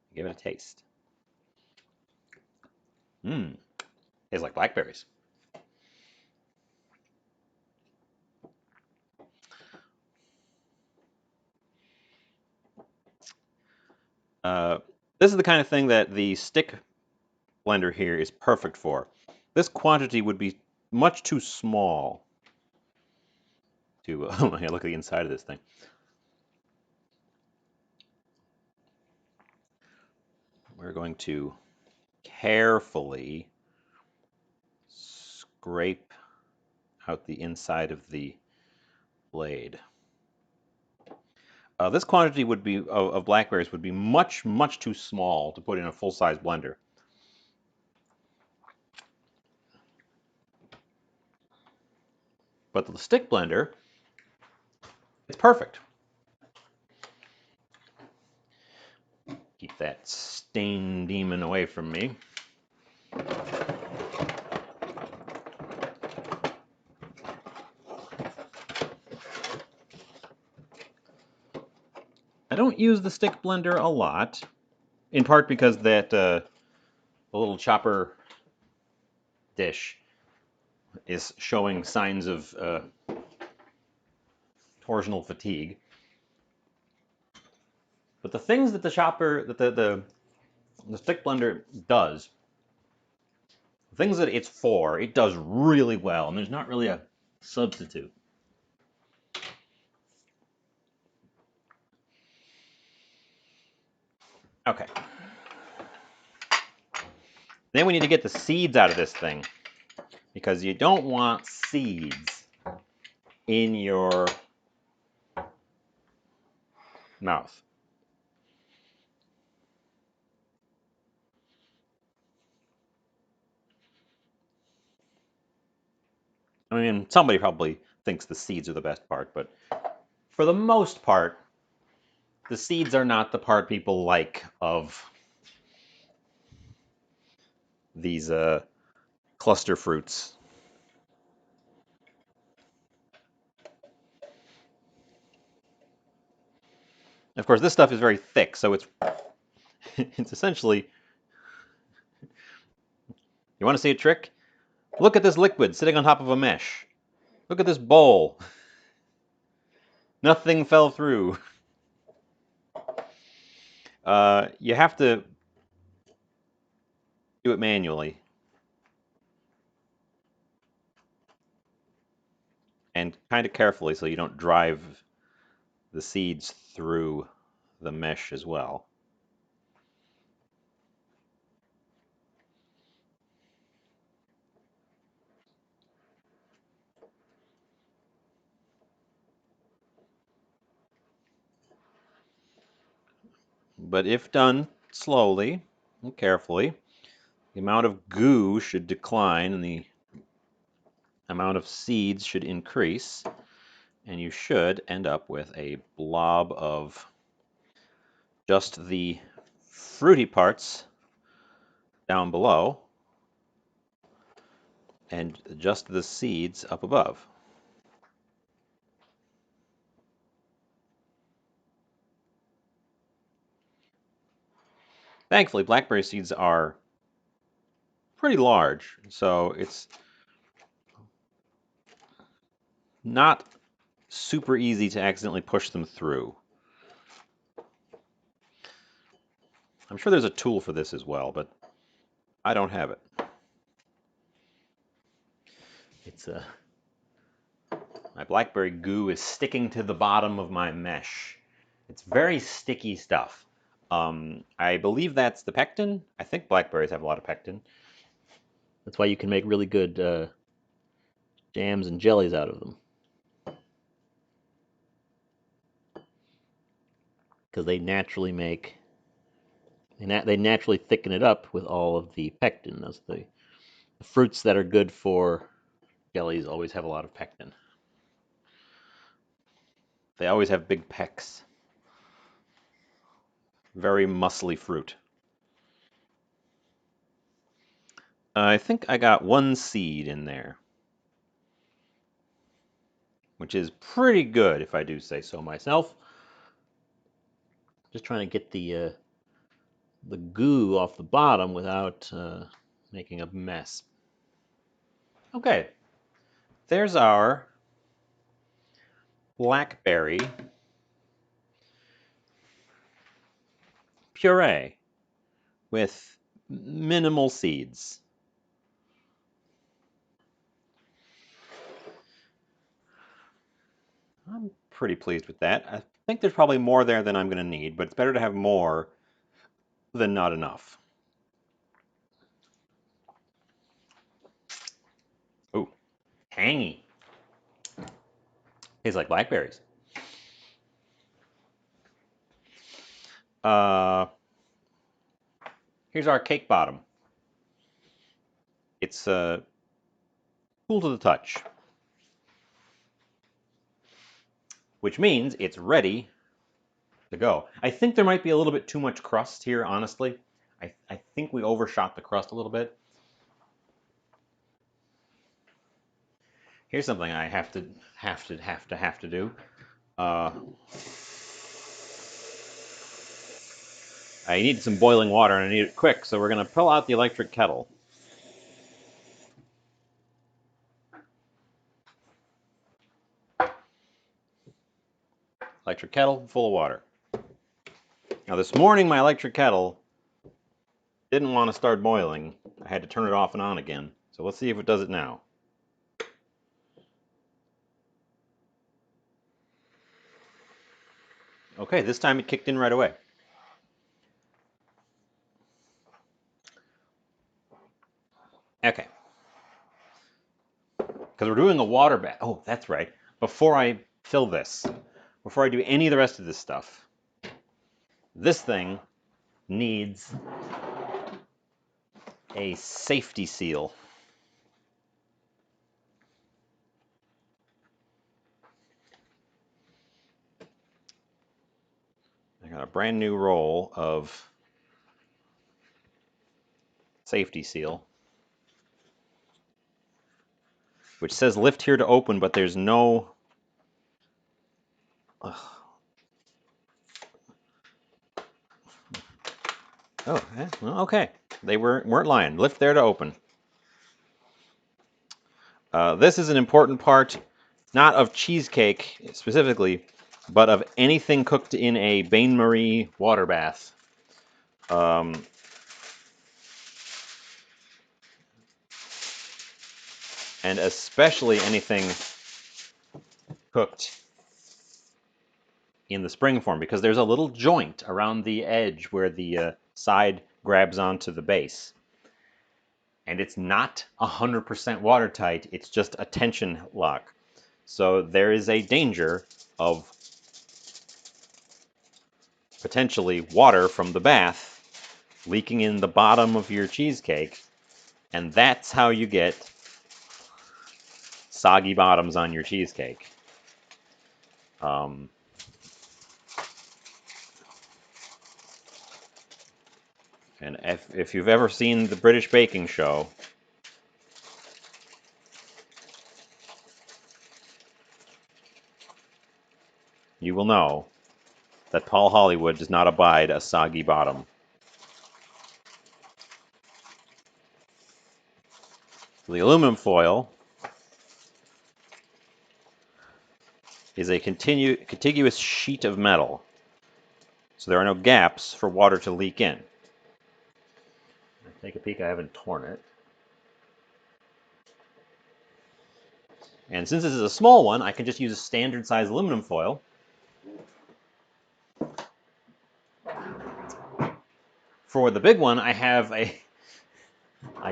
and give it a taste. Mmm, tastes like blackberries. This is the kind of thing that the stick blender here is perfect for. This quantity would be much too small to look at the inside of this thing. We're going to carefully scrape out the inside of the blade. This quantity would be of blackberries would be much too small to put in a full-size blender. But the stick blender, it's perfect. Keep that stain demon away from me. I don't use the stick blender a lot, in part because that the little chopper dish is showing signs of torsional fatigue. But the things that the chopper, that the stick blender does, the things that it's for, it does really well, and there's not really a substitute. Okay. Then we need to get the seeds out of this thing, because you don't want seeds in your mouth. I mean, somebody probably thinks the seeds are the best part, but for the most part, the seeds are not the part people like of these cluster fruits. Of course, this stuff is very thick, so it's it's essentially. You want to see a trick? Look at this liquid sitting on top of a mesh. Look at this bowl. Nothing fell through. You have to do it manually. And kind of carefully so you don't drive the seeds through the mesh as well. But if done slowly and carefully, the amount of goo should decline and the amount of seeds should increase, and you should end up with a blob of just the fruity parts down below and just the seeds up above. Thankfully, blackberry seeds are pretty large, so it's not super easy to accidentally push them through. I'm sure there's a tool for this as well, but I don't have it. It's my blackberry goo is sticking to the bottom of my mesh. It's very sticky stuff. I believe that's the pectin. I think blackberries have a lot of pectin. That's why you can make really good jams and jellies out of them. Because they naturally they naturally thicken it up with all of the pectin. That's the fruits that are good for jellies always have a lot of pectin. They always have big pecks. Very muscly fruit. I think I got one seed in there, which is pretty good if I do say so myself. Just trying to get the goo off the bottom without making a mess. Okay, there's our blackberry puree with minimal seeds. I'm pretty pleased with that. I think there's probably more there than I'm going to need, but it's better to have more than not enough. Ooh, tangy. Tastes like blackberries. Uh, Here's our cake bottom. It's cool to the touch, which means it's ready to go. I think there might be a little bit too much crust here, honestly. I think we overshot the crust a little bit. Here's something I have to do. I need some boiling water and I need it quick, so we're gonna pull out the electric kettle. Electric kettle full of water. Now this morning my electric kettle didn't want to start boiling. I had to turn it off and on again. So let's see if it does it now. Okay, this time it kicked in right away. Okay. Because we're doing a water bath. Oh, that's right. Before I fill this, before I do any of the rest of this stuff, this thing needs a safety seal. I got a brand new roll of safety seal, which says lift here to open, but there's no... Ugh. Oh, well, okay. They weren't lying. Lift there to open. This is an important part, not of cheesecake specifically, but of anything cooked in a bain-marie water bath. And especially anything cooked in the spring form, because there's a little joint around the edge where the side grabs onto the base. And it's not 100% watertight, it's just a tension lock. So there is a danger of potentially water from the bath leaking in the bottom of your cheesecake, and that's how you get soggy bottoms on your cheesecake. And if you've ever seen the British Baking Show, you will know that Paul Hollywood does not abide a soggy bottom. The aluminum foil is a contiguous sheet of metal, so there are no gaps for water to leak in. Take a peek, I haven't torn it. And since this is a small one, I can just use a standard size aluminum foil. For the big one, I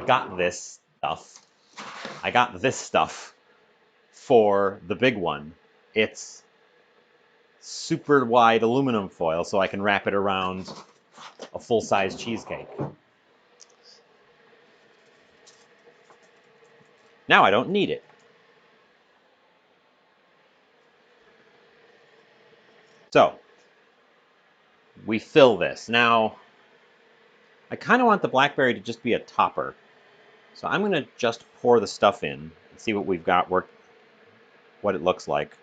got this stuff for the big one. It's super wide aluminum foil, so I can wrap it around a full-size cheesecake. Now I don't need it. So, we fill this. Now, I kind of want the Blackberry to just be a topper. So I'm going to just pour the stuff in and see what we've got, what it looks like.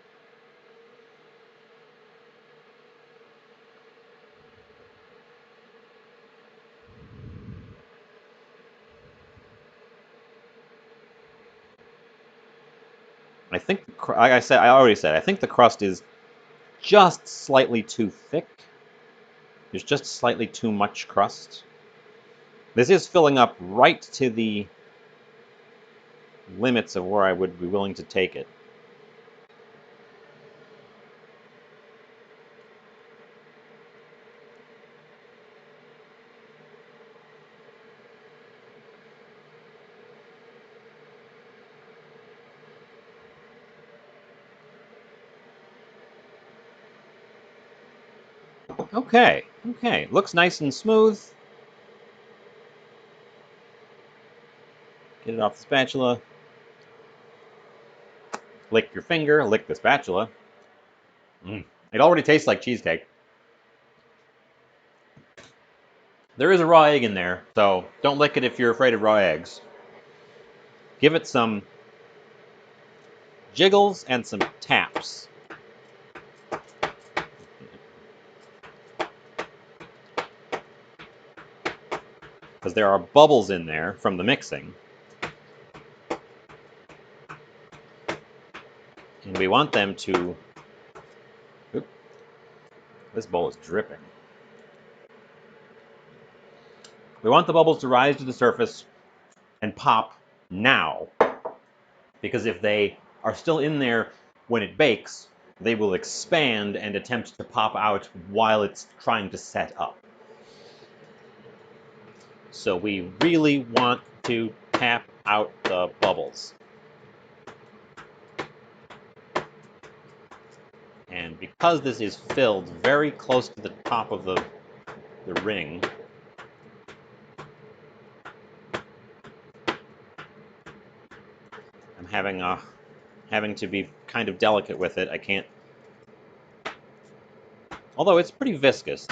I think, like I already said, I think the crust is just slightly too thick. There's just slightly too much crust. This is filling up right to the limits of where I would be willing to take it. Okay, looks nice and smooth. Get it off the spatula. Lick your finger, lick the spatula. It already tastes like cheesecake. There is a raw egg in there, so don't lick it if you're afraid of raw eggs. Give it some jiggles and some taps. Because there are bubbles in there from the mixing. And we want them to... Oop, this bowl is dripping. We want the bubbles to rise to the surface and pop now, because if they are still in there when it bakes, they will expand and attempt to pop out while it's trying to set up. So we really want to tap out the bubbles. And because this is filled very close to the top of the ring, I'm having to be kind of delicate with it. I can't, although it's pretty viscous.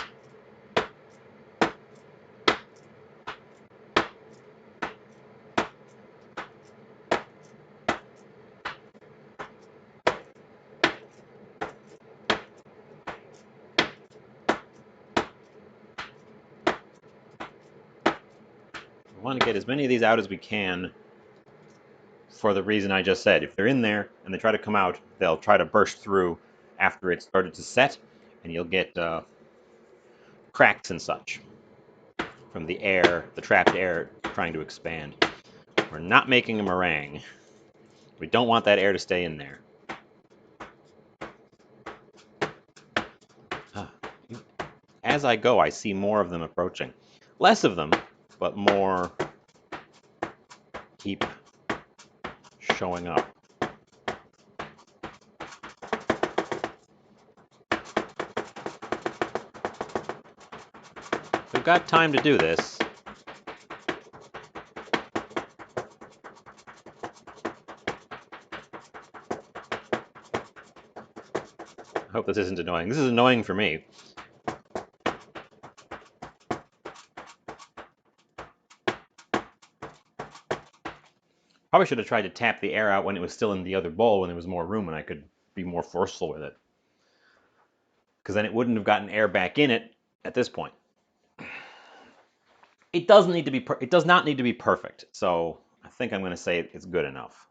We want to get as many of these out as we can for the reason I just said. If they're in there and they try to come out, they'll try to burst through after it's started to set, and you'll get cracks and such from the air, the trapped air trying to expand. We're not making a meringue. We don't want that air to stay in there. As I go, I see more of them approaching. Less of them, but more keep showing up. We've got time to do this. I hope this isn't annoying. This is annoying for me. Probably should have tried to tap the air out when it was still in the other bowl, when there was more room and I could be more forceful with it. Because then it wouldn't have gotten air back in it at this point. It does not need to be perfect, so I think I'm going to say it's good enough.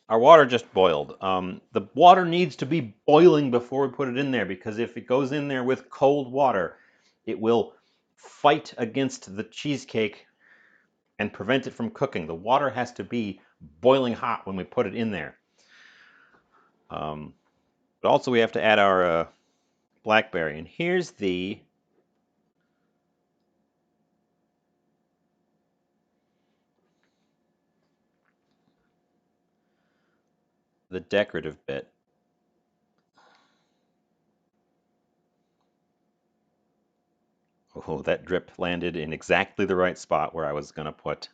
Our water just boiled. The water needs to be boiling before we put it in there, because if it goes in there with cold water, it will fight against the cheesecake and prevent it from cooking. The water has to be boiling hot when we put it in there. But also we have to add our blackberry. And here's the decorative bit. Oh, that drip landed in exactly the right spot where I was going to put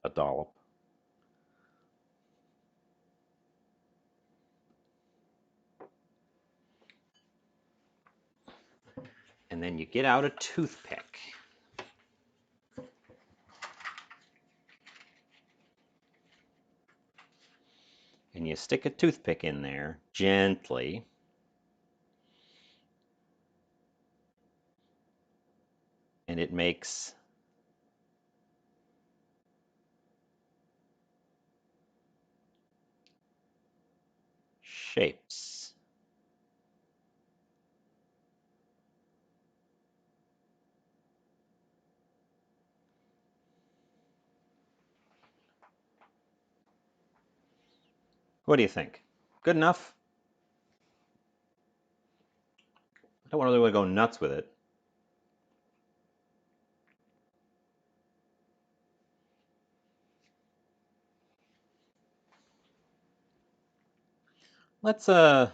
a dollop. And then you get out a toothpick. And you stick a toothpick in there gently. And it makes shapes. What do you think? Good enough? I don't really want to go nuts with it. Let's do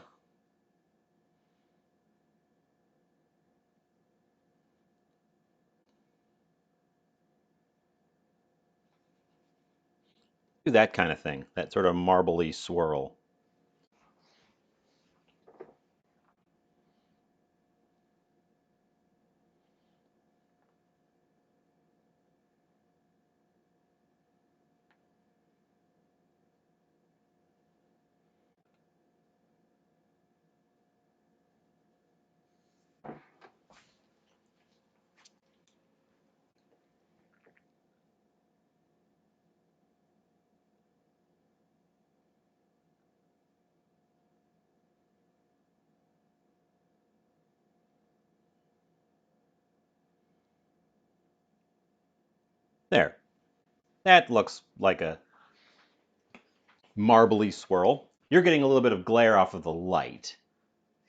that kind of thing, that sort of marbly swirl. That looks like a marbly swirl. You're getting a little bit of glare off of the light.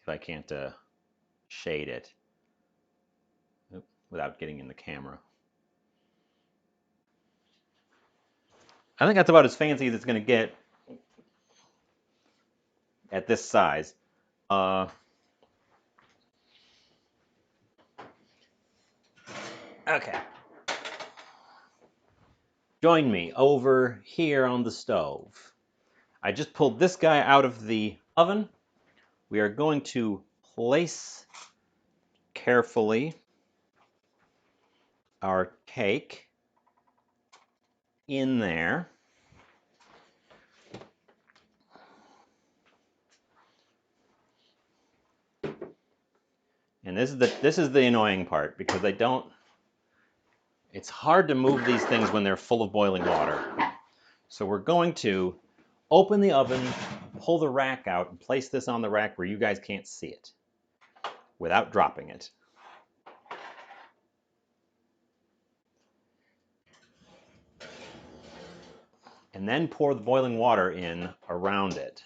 If I can't shade it without getting in the camera. I think that's about as fancy as it's going to get at this size. Okay. Join me over here on the stove. I just pulled this guy out of the oven. We are going to place carefully our cake in there. And this is the annoying part because they don't. It's hard to move these things when they're full of boiling water. So we're going to open the oven, pull the rack out, and place this on the rack where you guys can't see it without dropping it. And then pour the boiling water in around it.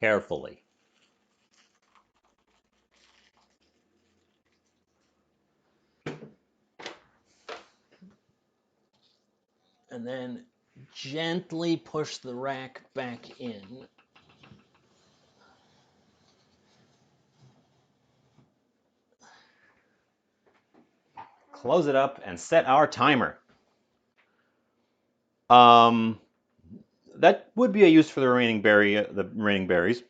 Carefully. And then gently push the rack back in. Close it up and set our timer. That would be a use for the remaining berries.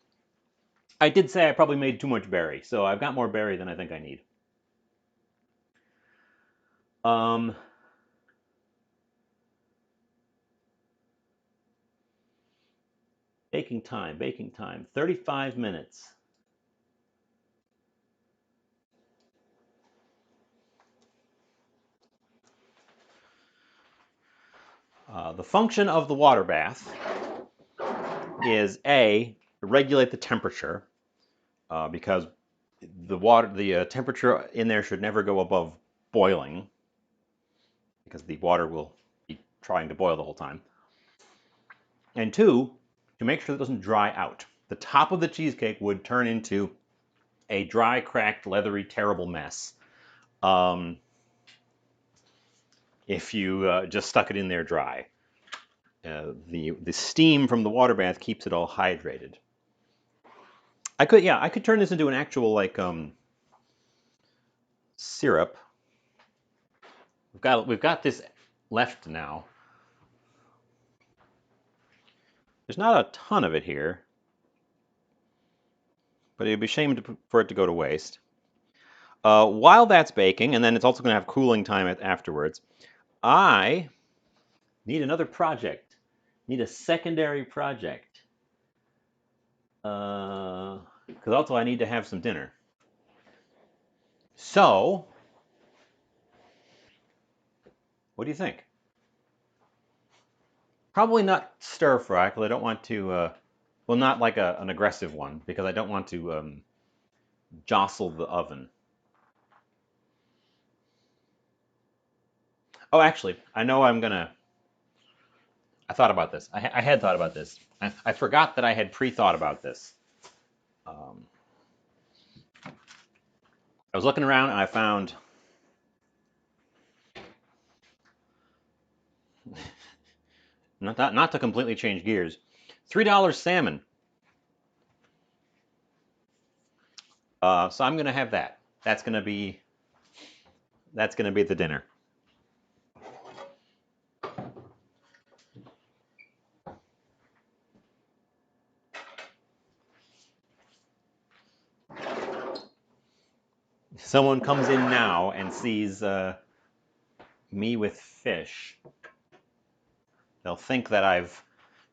I did say I probably made too much berry, so I've got more berry than I think I need. Baking time, 35 minutes. The function of the water bath is A, to regulate the temperature, because the temperature in there should never go above boiling, because the water will be trying to boil the whole time. And two, to make sure it doesn't dry out. The top of the cheesecake would turn into a dry, cracked, leathery, terrible mess if you just stuck it in there dry. The steam from the water bath keeps it all hydrated. I could turn this into an actual like syrup. We've got this left now. There's not a ton of it here, but it'd be a shame for it to go to waste. While that's baking, and then it's also going to have cooling time afterwards, I need another project. Need a secondary project. Because also I need to have some dinner. So, what do you think? Probably not stir fry, because I don't want to, well, not like an aggressive one, because I don't want to jostle the oven. Oh, actually, I know I'm gonna. I thought about this. I had thought about this. I forgot that I had pre-thought about this. I was looking around and I found not to completely change gears, $3 salmon. So I'm gonna have that. That's gonna be the dinner. Someone comes in now and sees me with fish. They'll think that I've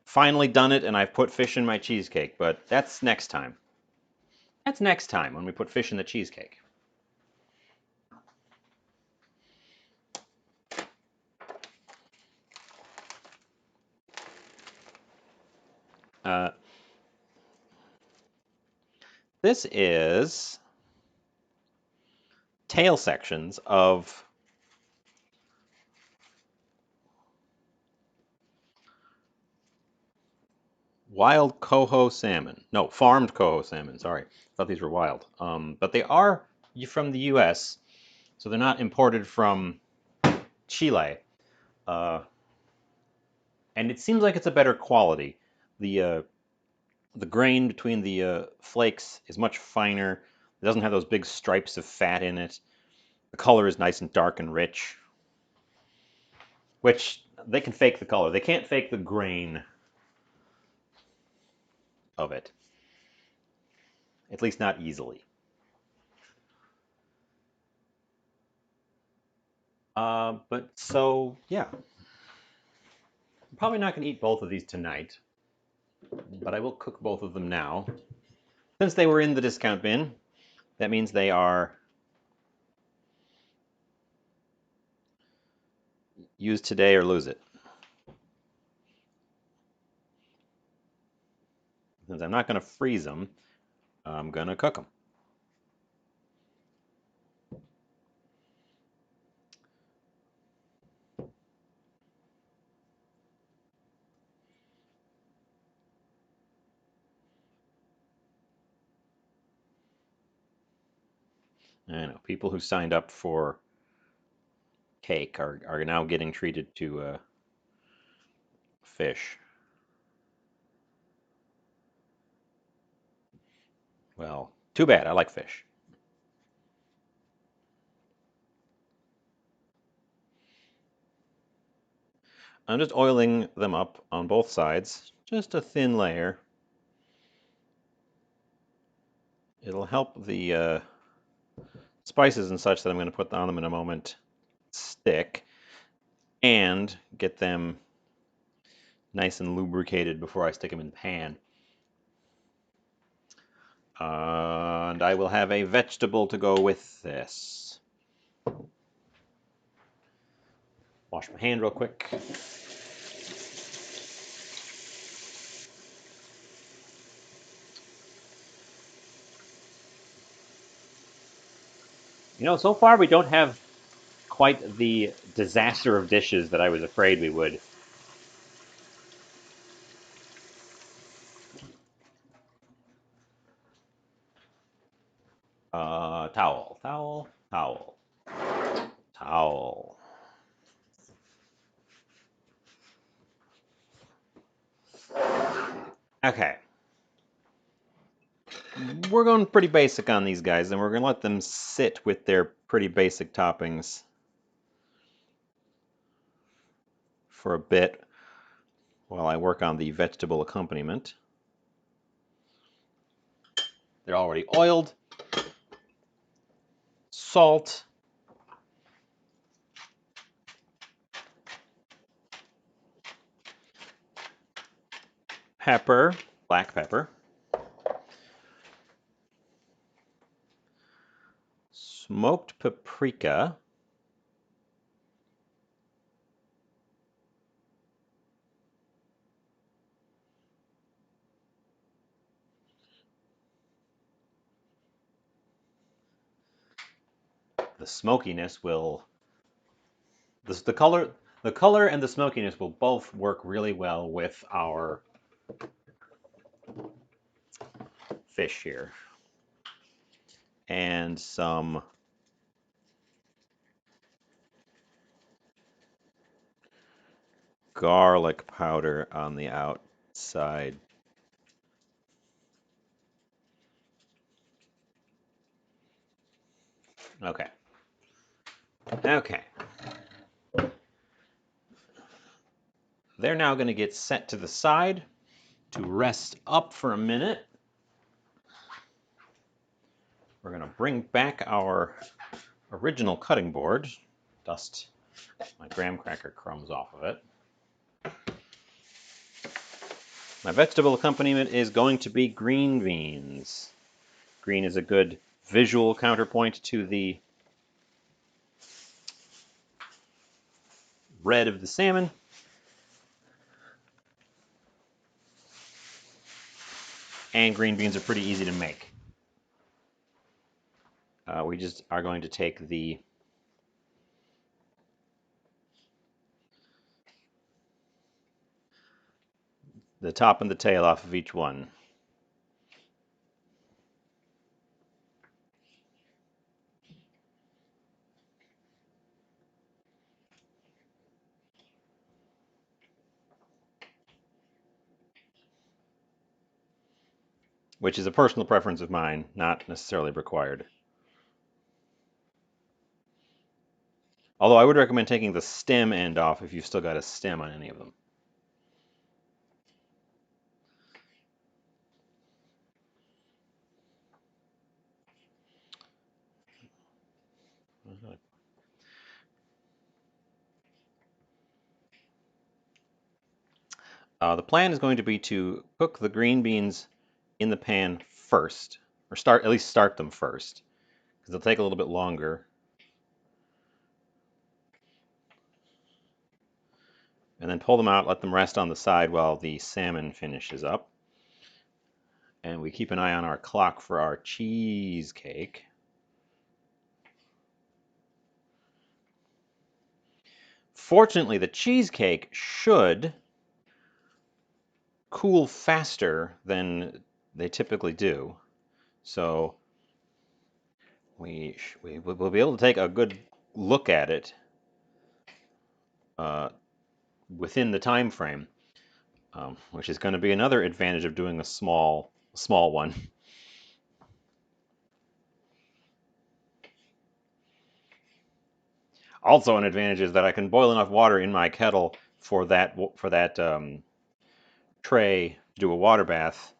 finally done it and I've put fish in my cheesecake, but that's next time. That's next time when we put fish in the cheesecake. Uh, This is tail sections of wild coho salmon. No, farmed coho salmon. Sorry, I thought these were wild. But they are from the U.S., so they're not imported from Chile. Uh, and it seems like it's a better quality. The the grain between the flakes is much finer. It doesn't have those big stripes of fat in it. The color is nice and dark and rich, which they can fake the color. They can't fake the grain of it, at least not easily. But so, yeah, I'm probably not going to eat both of these tonight, but I will cook both of them now. Since they were in the discount bin, that means they are use today or lose it. Since I'm not going to freeze them, I'm going to cook them. I know people who signed up for cake are now getting treated to fish. Well, too bad. I like fish. I'm just oiling them up on both sides, just a thin layer. It'll help the spices and such that I'm going to put on them in a moment stick and get them nice and lubricated before I stick them in the pan. And I will have a vegetable to go with this. Wash my hand real quick. You know, so far we don't have quite the disaster of dishes that I was afraid we would. Towel, towel, towel, towel. Okay. We're going pretty basic on these guys, and we're going to let them sit with their pretty basic toppings for a bit while I work on the vegetable accompaniment. They're already oiled. Salt. Pepper. Black pepper. Smoked paprika. The smokiness will the color and the smokiness will both work really well with our fish here. And some garlic powder on the outside. Okay. Okay. They're now going to get set to the side to rest up for a minute. We're going to bring back our original cutting board, dust my graham cracker crumbs off of it. My vegetable accompaniment is going to be green beans. Green is a good visual counterpoint to the red of the salmon. And green beans are pretty easy to make. We just are going to take the top and the tail off of each one. Which is a personal preference of mine, not necessarily required. Although I would recommend taking the stem end off if you've still got a stem on any of them. The plan is going to be to cook the green beans in the pan first, or at least start them first, because they'll take a little bit longer. And then pull them out, let them rest on the side while the salmon finishes up. And we keep an eye on our clock for our cheesecake. Fortunately, the cheesecake should cool faster than they typically do. So we will be able to take a good look at it within the time frame, which is going to be another advantage of doing a small one. Also, an advantage is that I can boil enough water in my kettle for that tray to do a water bath,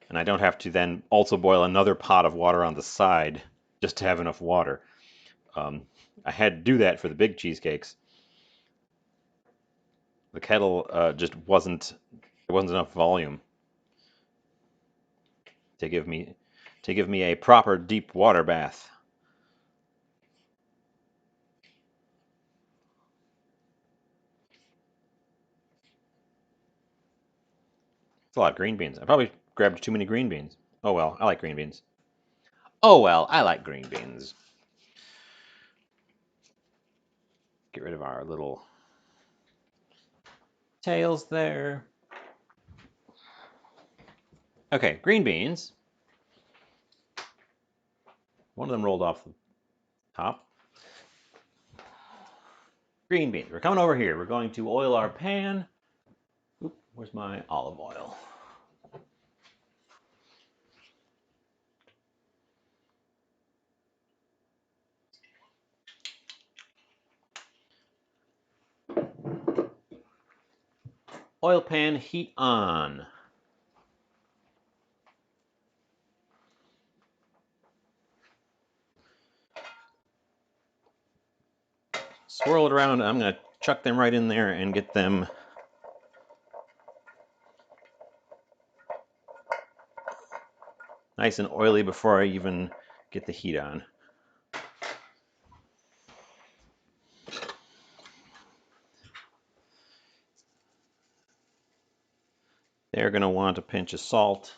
and I don't have to then also boil another pot of water on the side just to have enough water. I had to do that for the big cheesecakes. The kettle just wasn't enough volume to give me a proper deep water bath. It's a lot of green beans. I probably grabbed too many green beans. Oh well, I like green beans. Oh well, I like green beans. Get rid of our little tails there. Okay, green beans. One of them rolled off the top. Green beans. We're coming over here. We're going to oil our pan. Oop, where's my olive oil? Oil pan, heat on. Swirl it around. I'm going to chuck them right in there and get them nice and oily before I even get the heat on. They're going to want a pinch of salt.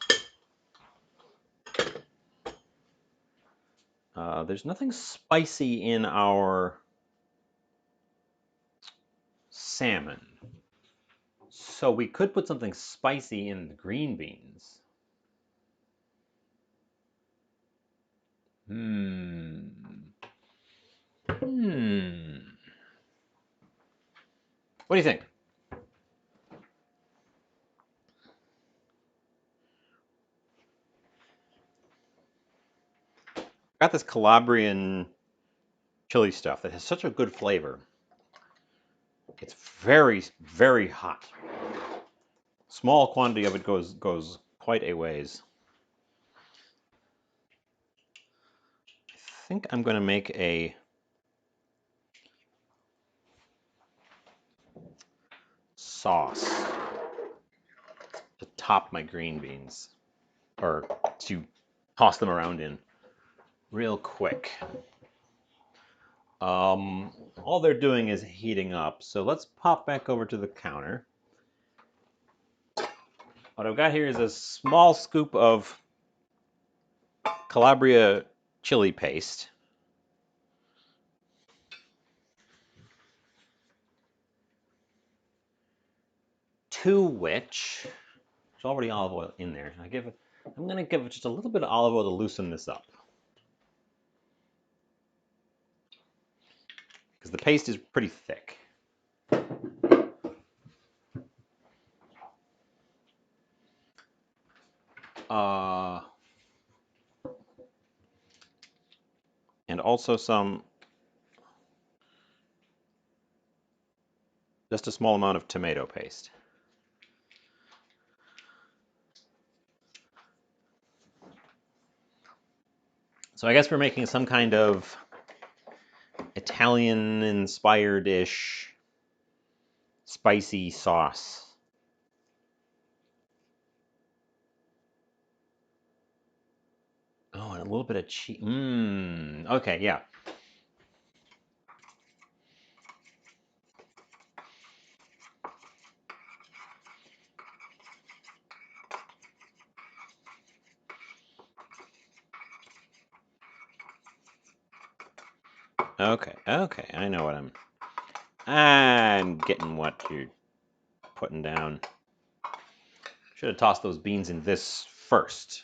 There's nothing spicy in our salmon, so we could put something spicy in the green beans. What do you think? Got this Calabrian chili stuff that has such a good flavor. It's very, very hot. Small quantity of it goes quite a ways. I think I'm going to make a sauce to top my green beans, or to toss them around in real quick. All they're doing is heating up, so let's pop back over to the counter. What I've got here is a small scoop of Calabria chili paste, to which there's already olive oil in there. I'm going to give it just a little bit of olive oil to loosen this up, because the paste is pretty thick. And also just a small amount of tomato paste. So I guess we're making some kind of Italian-inspired-ish spicy sauce. Oh, and a little bit of cheese. Okay, yeah. Okay, I know what I'm getting what you're putting down. Should have tossed those beans in this first.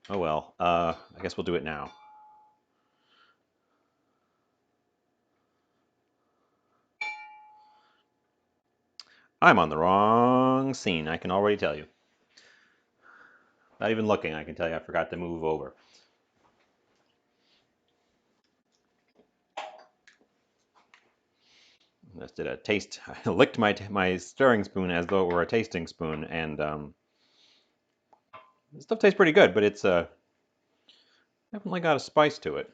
Oh well, I guess we'll do it now. I'm on the wrong scene, I can already tell you. Not even looking, I can tell you I forgot to move over. Just did a taste. I licked my stirring spoon as though it were a tasting spoon, and the stuff tastes pretty good, but it's definitely got a spice to it.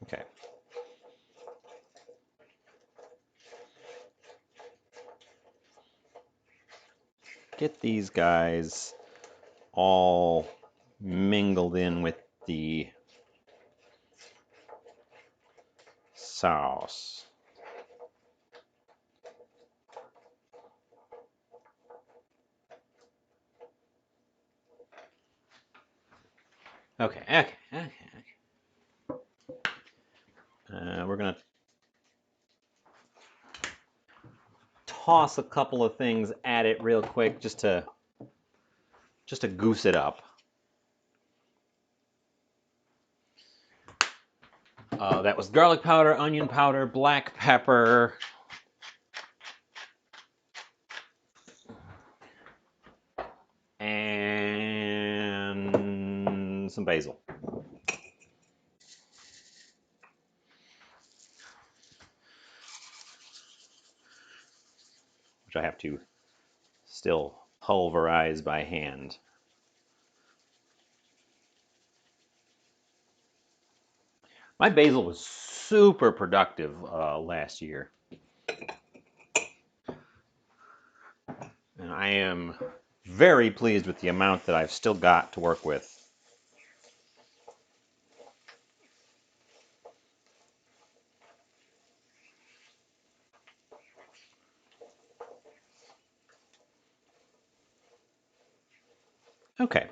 Okay. Get these guys all mingled in with the sauce. Okay. We're gonna toss a couple of things at it real quick just to goose it up. That was garlic powder, onion powder, black pepper, and some basil. Which I have to still pulverize by hand. My basil was super productive last year. And I am very pleased with the amount that I've still got to work with. Okay.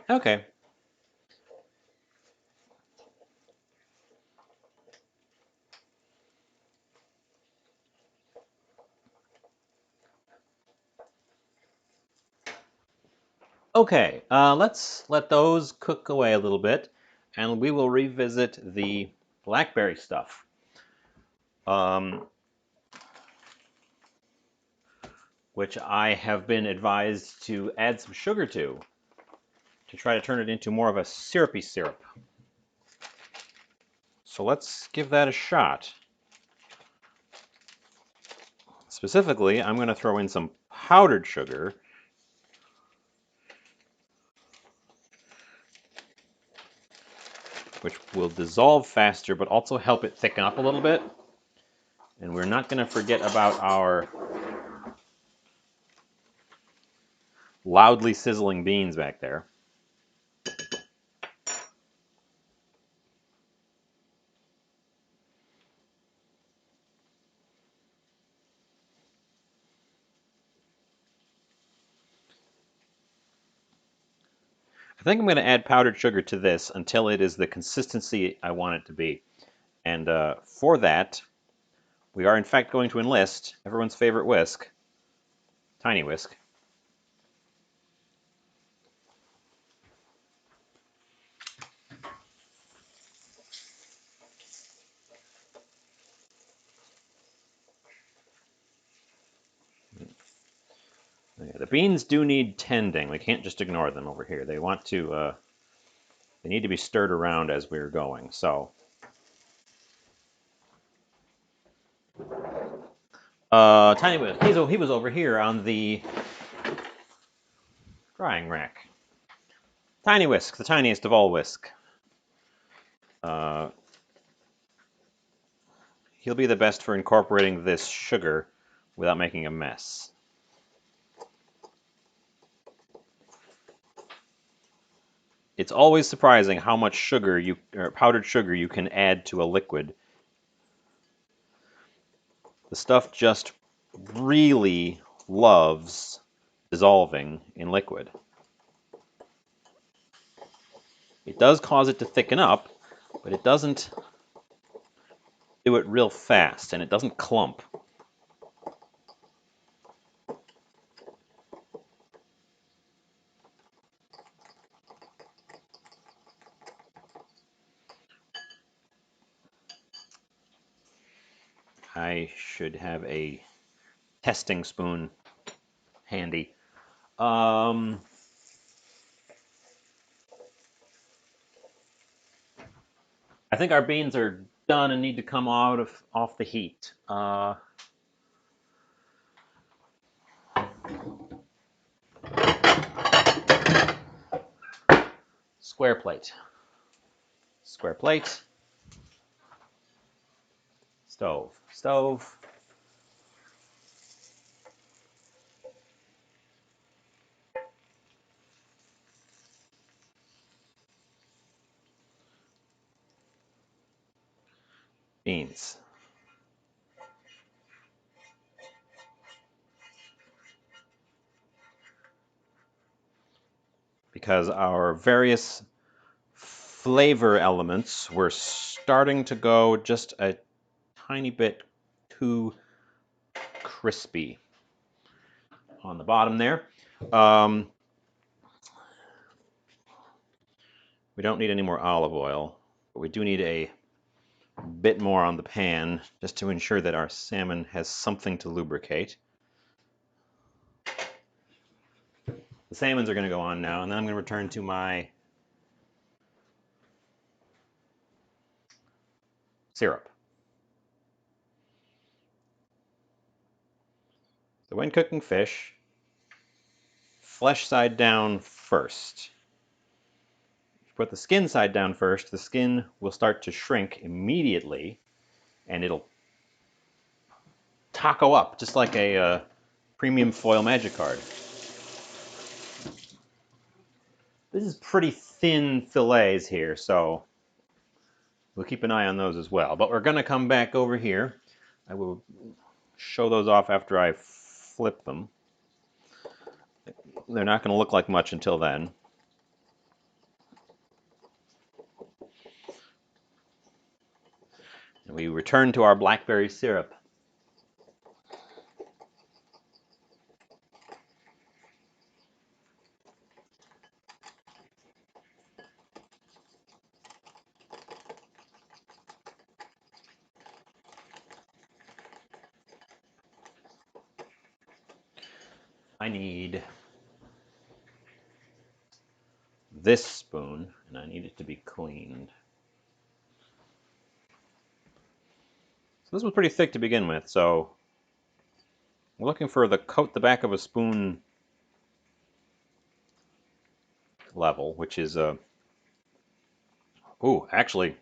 Okay, let's let those cook away a little bit, and we will revisit the blackberry stuff. Which I have been advised to add some sugar to try to turn it into more of a syrupy syrup. So let's give that a shot. Specifically, I'm going to throw in some powdered sugar. Which will dissolve faster, but also help it thicken up a little bit. And we're not going to forget about our loudly sizzling beans back there. I think I'm going to add powdered sugar to this until it is the consistency I want it to be. And for that, we are in fact going to enlist everyone's favorite whisk, Tiny Whisk. Okay, the beans do need tending. We can't just ignore them over here. They want to, they need to be stirred around as we're going. So, Tiny Whisk, he was over here on the drying rack. Tiny Whisk, the tiniest of all whisk. Uh, he'll be the best for incorporating this sugar without making a mess. It's always surprising how much sugar or powdered sugar you can add to a liquid. The stuff just really loves dissolving in liquid. It does cause it to thicken up, but it doesn't do it real fast, and it doesn't clump. I should have a testing spoon handy. I think our beans are done and need to come off the heat. Square plate. Square plate. Stove. Stove. Beans. Because our various flavor elements were starting to go just a tiny bit too crispy on the bottom there. We don't need any more olive oil, but we do need a bit more on the pan just to ensure that our salmon has something to lubricate. The salmons are going to go on now, and then I'm going to return to my syrup. So when cooking fish, flesh side down first. If you put the skin side down first, the skin will start to shrink immediately, and it'll taco up just like a premium foil magic card. This is pretty thin fillets here, so we'll keep an eye on those as well. But we're going to come back over here. I will show those off after I flip them. They're not going to look like much until then. And we return to our blackberry syrup. I need this spoon, and I need it to be cleaned. So this was pretty thick to begin with, so we're looking for the coat the back of a spoon level, which is ooh, actually,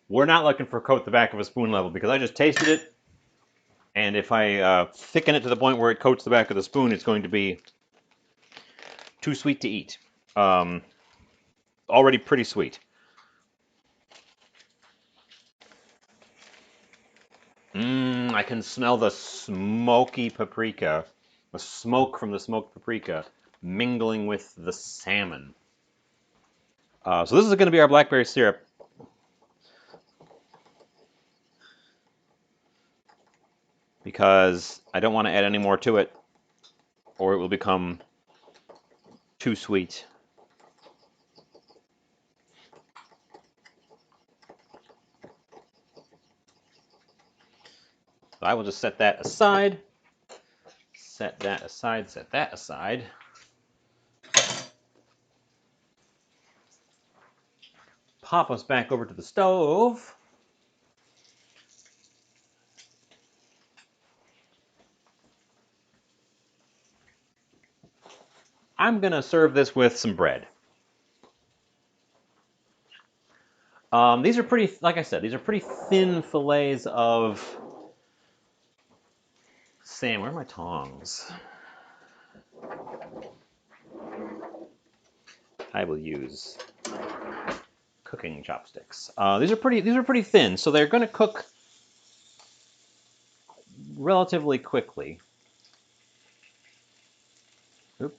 we're not looking for coat the back of a spoon level because I just tasted it, and if I thicken it to the point where it coats the back of the spoon, it's going to be too sweet to eat. Already pretty sweet. I can smell the smoky paprika The smoke from the smoked paprika mingling with the salmon. So this is going to be our blackberry syrup. Because I don't want to add any more to it, or it will become too sweet. So I will just set that aside. Set that aside, set that aside. Pop us back over to the stove. I'm going to serve this with some bread. These are pretty, like I said, these are pretty thin fillets of salmon. Where are my tongs? I will use cooking chopsticks. These are pretty thin, so they're going to cook relatively quickly. Oop.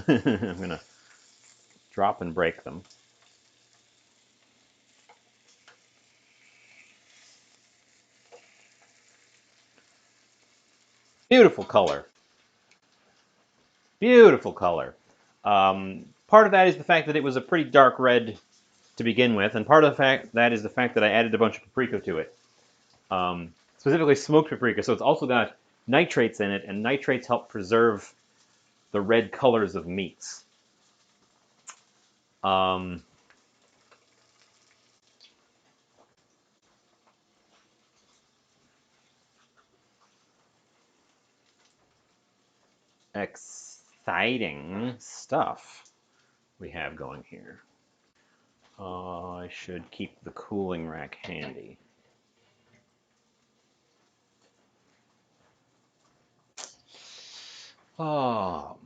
I'm going to drop and break them. Beautiful color. Beautiful color. Part of that is the fact that it was a pretty dark red to begin with, and part of the fact that is the fact that I added a bunch of paprika to it. Specifically smoked paprika, so it's also got nitrates in it, and nitrates help preserve the red colors of meats. Exciting stuff we have going here. I should keep the cooling rack handy. Oh,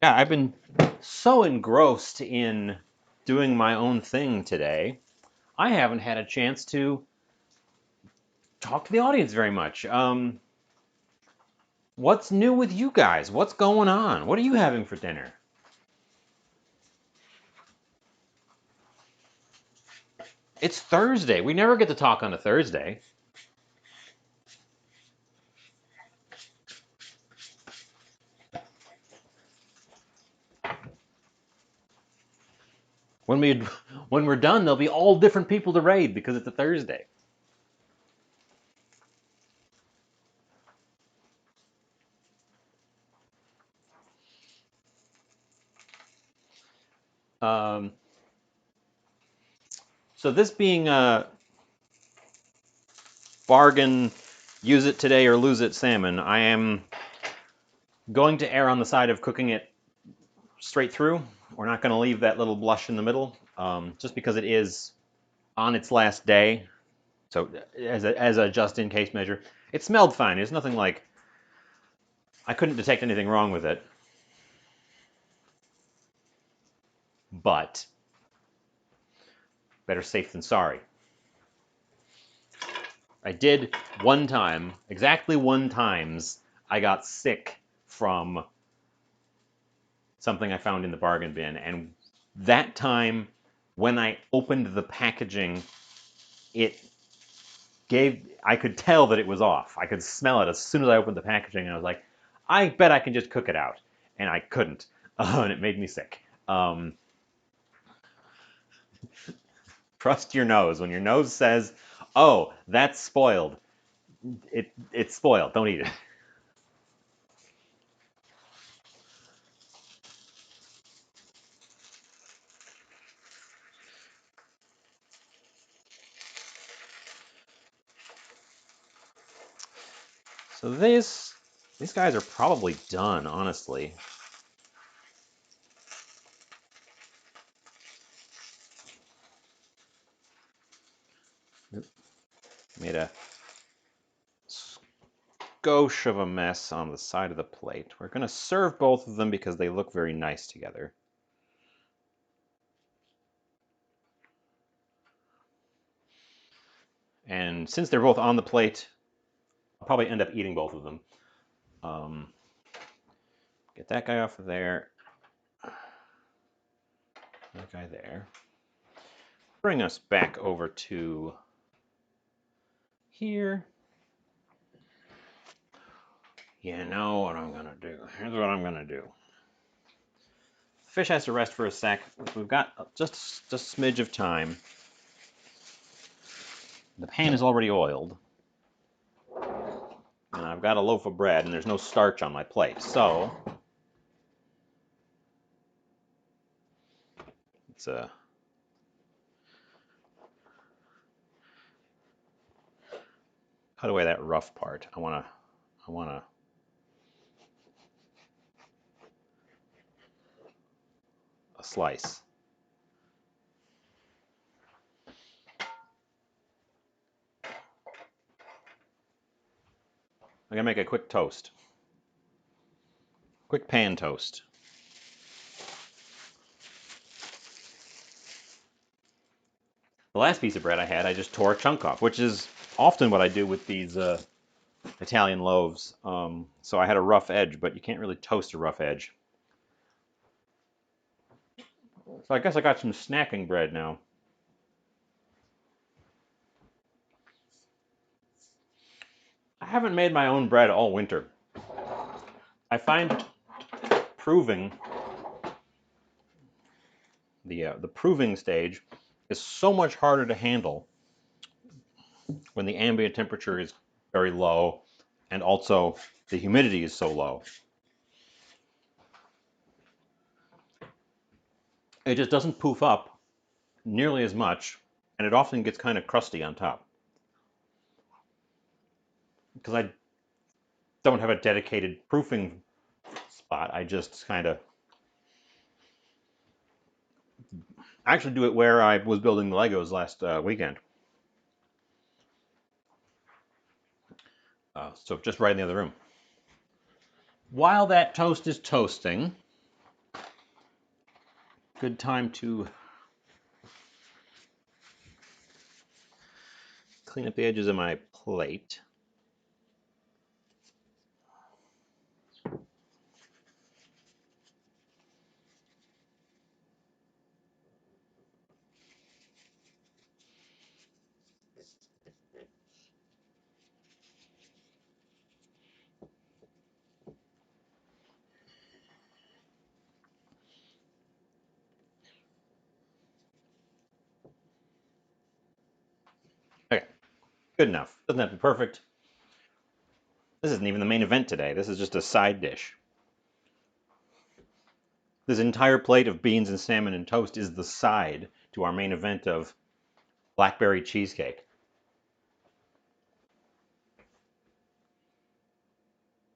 yeah, I've been so engrossed in doing my own thing today, I haven't had a chance to talk to the audience very much. What's new with you guys? What's going on? What are you having for dinner? It's Thursday. We never get to talk on a Thursday. When we when we're done, there'll be all different people to raid because it's a Thursday. Um, so this being a bargain, use it today or lose it salmon, I am going to err on the side of cooking it straight through. We're not going to leave that little blush in the middle, just because it is on its last day. So as a just-in-case measure, it smelled fine. There's nothing like, I couldn't detect anything wrong with it. But better safe than sorry. I did one time, exactly one times, I got sick from something I found in the bargain bin. And that time, when I opened the packaging, I could tell that it was off. I could smell it as soon as I opened the packaging, and I was like, I bet I can just cook it out. And I couldn't, and it made me sick. Trust your nose. When your nose says, oh, that's spoiled, it's spoiled. Don't eat it. So these guys are probably done, honestly. Made a skosh of a mess on the side of the plate. We're going to serve both of them because they look very nice together. And since they're both on the plate, I'll probably end up eating both of them. Um, get that guy off of there. That guy there. Bring us back over to here. You know what I'm gonna do. Here's what I'm gonna do. Fish has to rest for a sec. We've got just a smidge of time. The pan is already oiled. And I've got a loaf of bread, and there's no starch on my plate. So, it's cut away that rough part. I wanna a slice. I'm gonna make a quick toast. Quick pan toast. The last piece of bread I had, I just tore a chunk off, which is often what I do with these Italian loaves. So I had a rough edge, but you can't really toast a rough edge. So I guess I got some snacking bread now. I haven't made my own bread all winter. I find proving the proving stage is so much harder to handle when the ambient temperature is very low and also the humidity is so low. It just doesn't poof up nearly as much, and it often gets kind of crusty on top. Because I don't have a dedicated proofing spot, I just kind of actually do it where I was building the Legos last weekend. So just right in the other room. While that toast is toasting, good time to clean up the edges of my plate. Okay, good enough. Doesn't have to be perfect. This isn't even the main event today. This is just a side dish. This entire plate of beans and salmon and toast is the side to our main event of Blackberry cheesecake.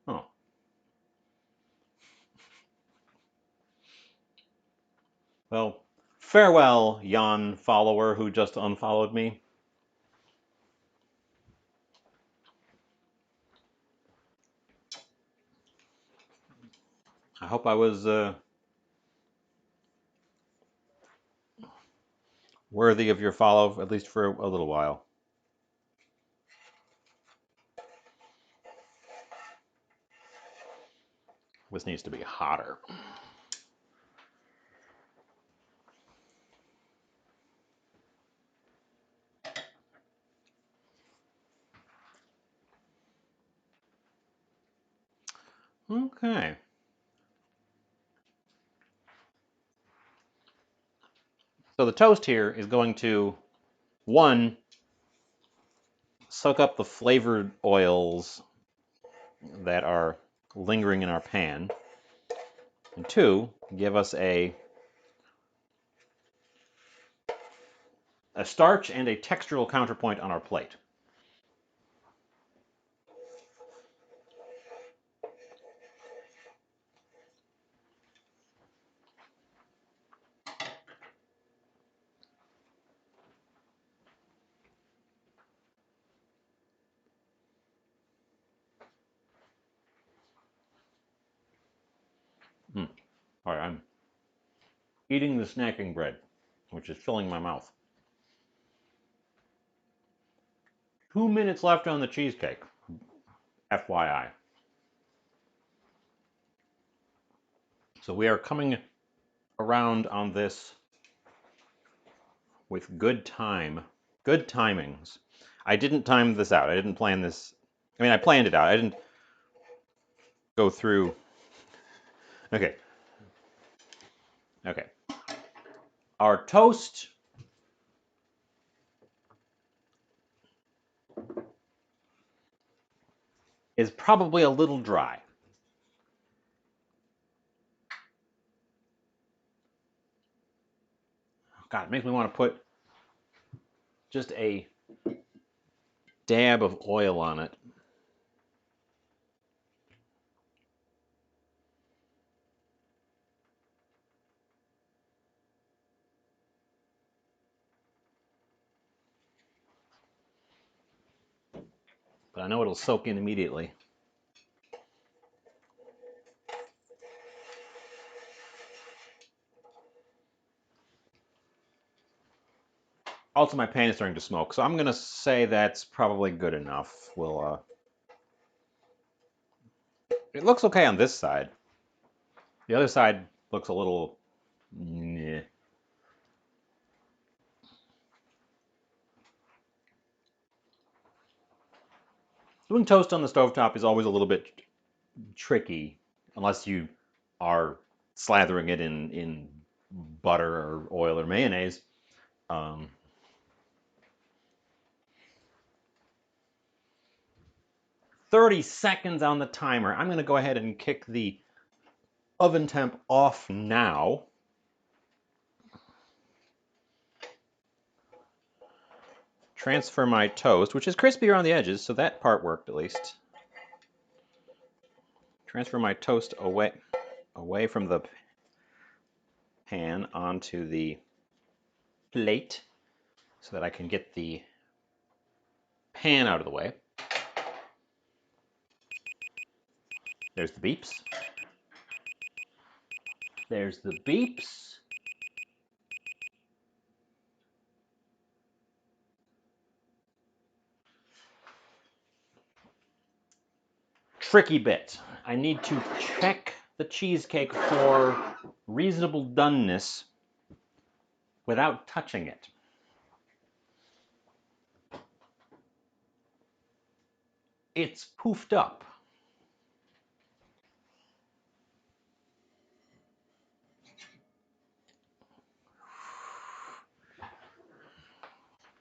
Oh. Well, farewell, yon follower who just unfollowed me. I hope I was worthy of your follow, at least for a little while. This needs to be hotter. Okay. So the toast here is going to, one, soak up the flavored oils that are lingering in our pan, and two, give us a starch and a textural counterpoint on our plate. All right, I'm eating the snacking bread, which is filling my mouth. 2 minutes left on the cheesecake, FYI. So we are coming around on this with good timings. I didn't time this out. I didn't plan this. I mean, I planned it out. I didn't go through. Okay. Okay. Our toast is probably a little dry. God, it makes me want to put just a dab of oil on it. But I know it'll soak in immediately. Also, my pan is starting to smoke, so I'm going to say that's probably good enough. It looks okay on this side. The other side looks a little... Meh. Doing toast on the stovetop is always a little bit tricky, unless you are slathering it in butter or oil or mayonnaise. Um, 30 seconds on the timer. I'm going to go ahead and kick the oven temp off now. Transfer my toast, which is crispy around the edges, so that part worked at least. Transfer my toast away from the pan onto the plate so that I can get the pan out of the way. There's the beeps. There's the beeps. Tricky bit. I need to check the cheesecake for reasonable doneness without touching it. It's poofed up.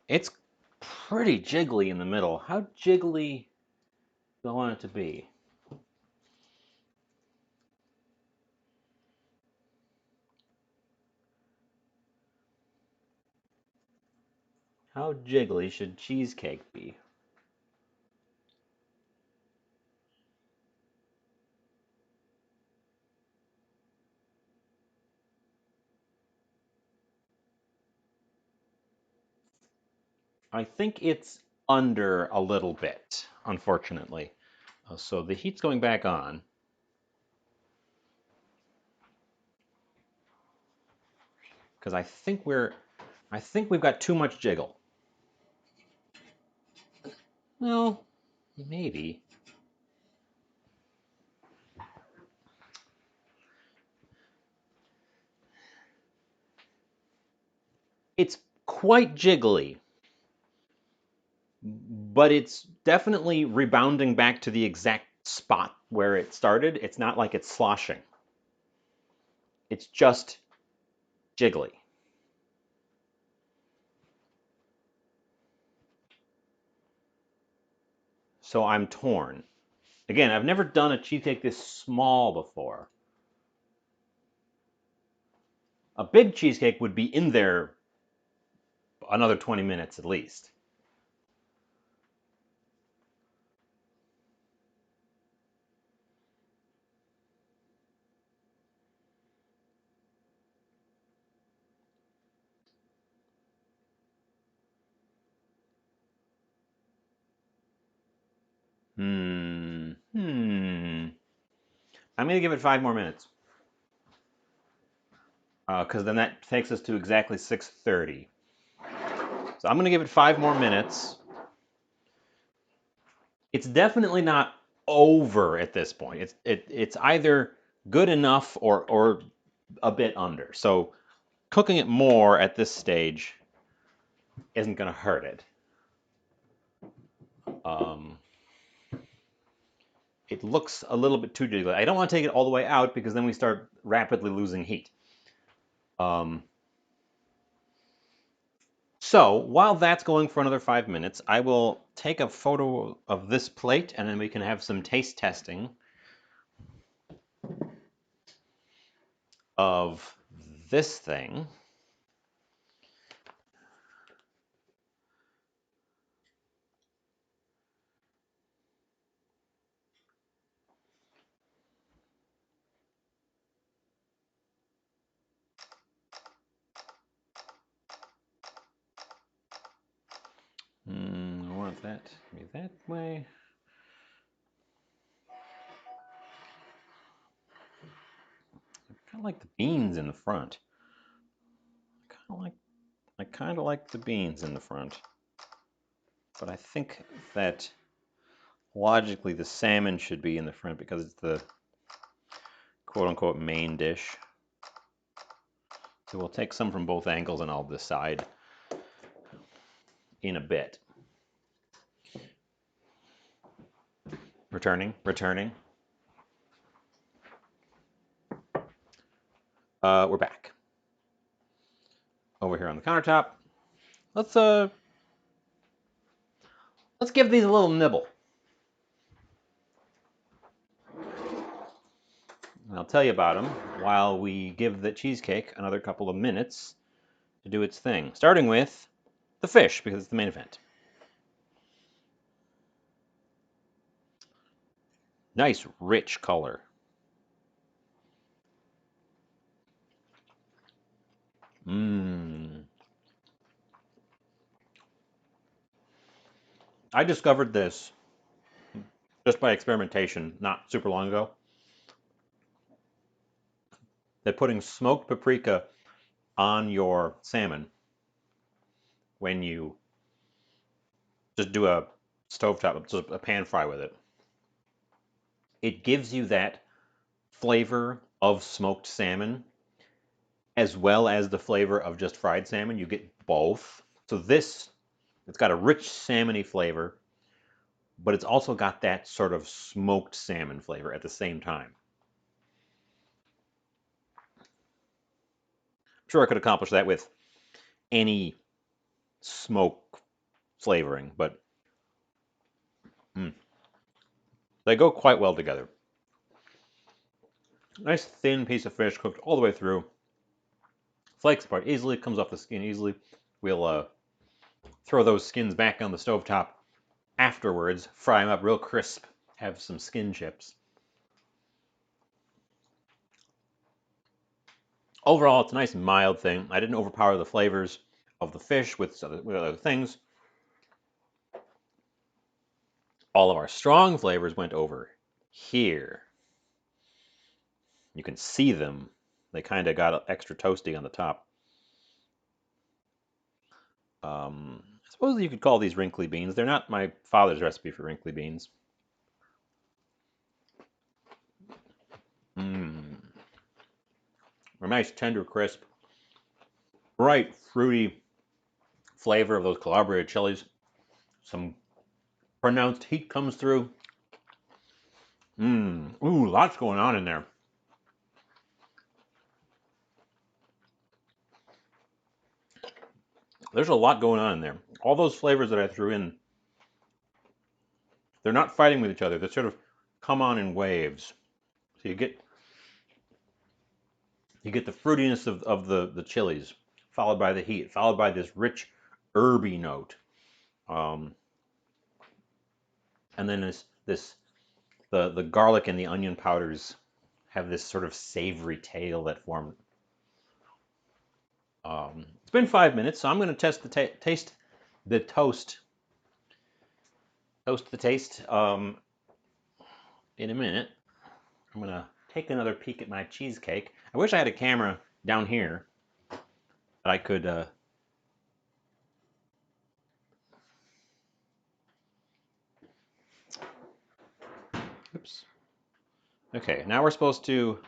It's pretty jiggly in the middle. How jiggly do I want it to be? How jiggly should cheesecake be? I think it's under a little bit, unfortunately. So the heat's going back on. Because I think we've got too much jiggle. Well, maybe. It's quite jiggly, but it's definitely rebounding back to the exact spot where it started. It's not like it's sloshing. It's just jiggly. So I'm torn. Again, I've never done a cheesecake this small before. A big cheesecake would be in there another 20 minutes at least. I'm going to give it 5 more minutes. Because then that takes us to exactly 6:30. So I'm going to give it 5 more minutes. It's definitely not over at this point. It's either good enough or a bit under. So cooking it more at this stage isn't going to hurt it. Um, it looks a little bit too jiggly. I don't want to take it all the way out because then we start rapidly losing heat. So while that's going for another 5 minutes, I will take a photo of this plate and then we can have some taste testing of this thing. I want that to be that way. I kind of like the beans in the front. I kind of like the beans in the front. But I think that logically the salmon should be in the front because it's the quote-unquote main dish. So we'll take some from both angles and I'll decide in a bit. Returning. We're back. Over here on the countertop. Let's give these a little nibble. And I'll tell you about them while we give the cheesecake another couple of minutes to do its thing. Starting with the fish, because it's the main event. Nice, rich color. I discovered this just by experimentation not super long ago. That putting smoked paprika on your salmon when you just do a stovetop, just a pan fry with it, it gives you that flavor of smoked salmon as well as the flavor of just fried salmon. You get both. So this, it's got a rich salmony flavor, but it's also got that sort of smoked salmon flavor at the same time. I'm sure I could accomplish that with any smoke flavoring, but they go quite well together. Nice thin piece of fish cooked all the way through. Flakes apart easily, comes off the skin easily. We'll throw those skins back on the stovetop afterwards, fry them up real crisp, have some skin chips. Overall, it's a nice mild thing. I didn't overpower the flavors of the fish with other things. All of our strong flavors went over here. You can see them. They kind of got extra toasty on the top. I suppose you could call these wrinkly beans. They're not my father's recipe for wrinkly beans. A nice tender, crisp, bright, fruity flavor of those Calabrian chilies. Some pronounced heat comes through. Ooh, lots going on in there. There's a lot going on in there. All those flavors that I threw in, they're not fighting with each other. They sort of come on in waves. So you get the fruitiness of the chilies, followed by the heat, followed by this rich herby note. And then the garlic and the onion powders have this sort of savory tail that formed. It's been 5 minutes, so I'm going to taste the toast. Toast the taste in a minute. I'm going to take another peek at my cheesecake. I wish I had a camera down here that I could oops. Okay, now we're supposed to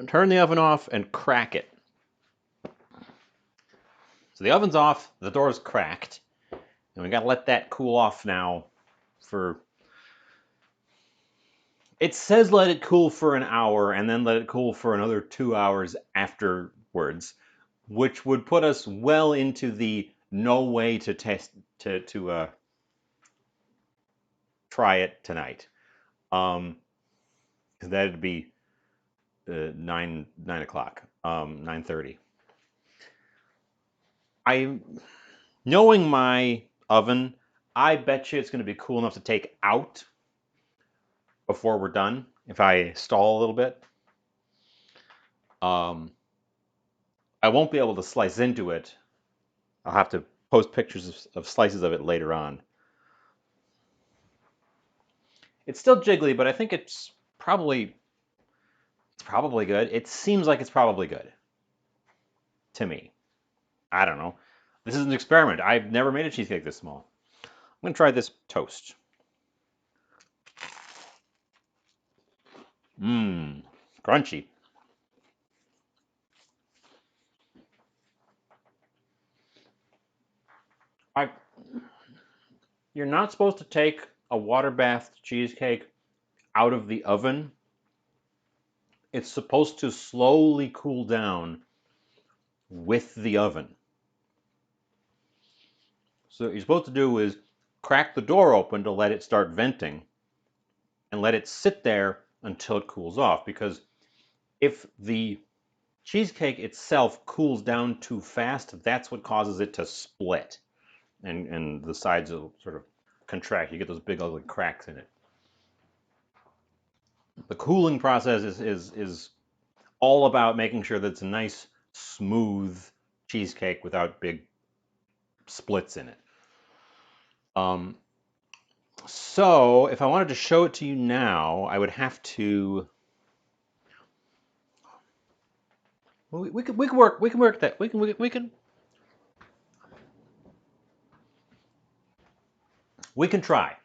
turn the oven off and crack it. So the oven's off, the door's cracked, and we gotta let that cool off now for... It says let it cool for an hour and then let it cool for another 2 hours afterwards, which would put us well into the no way to test to try it tonight. That'd be 9 o'clock, 9:30. Knowing my oven, I bet you it's going to be cool enough to take out before we're done if I stall a little bit. I won't be able to slice into it. I'll have to post pictures of slices of it later on. It's still jiggly, but I think it's probably good. It seems like it's probably good to me. I don't know. This is an experiment. I've never made a cheesecake this small. I'm going to try this toast. Mmm, crunchy. You're not supposed to take a water bath cheesecake out of the oven. It's supposed to slowly cool down with the oven. So what you're supposed to do is crack the door open to let it start venting and let it sit there until it cools off, because if the cheesecake itself cools down too fast, that's what causes it to split and the sides will sort of contract. You get those big ugly cracks in it. The cooling process is all about making sure that it's a nice, smooth cheesecake without big splits in it. So if I wanted to show it to you now, I would have to... We can work that. We can try.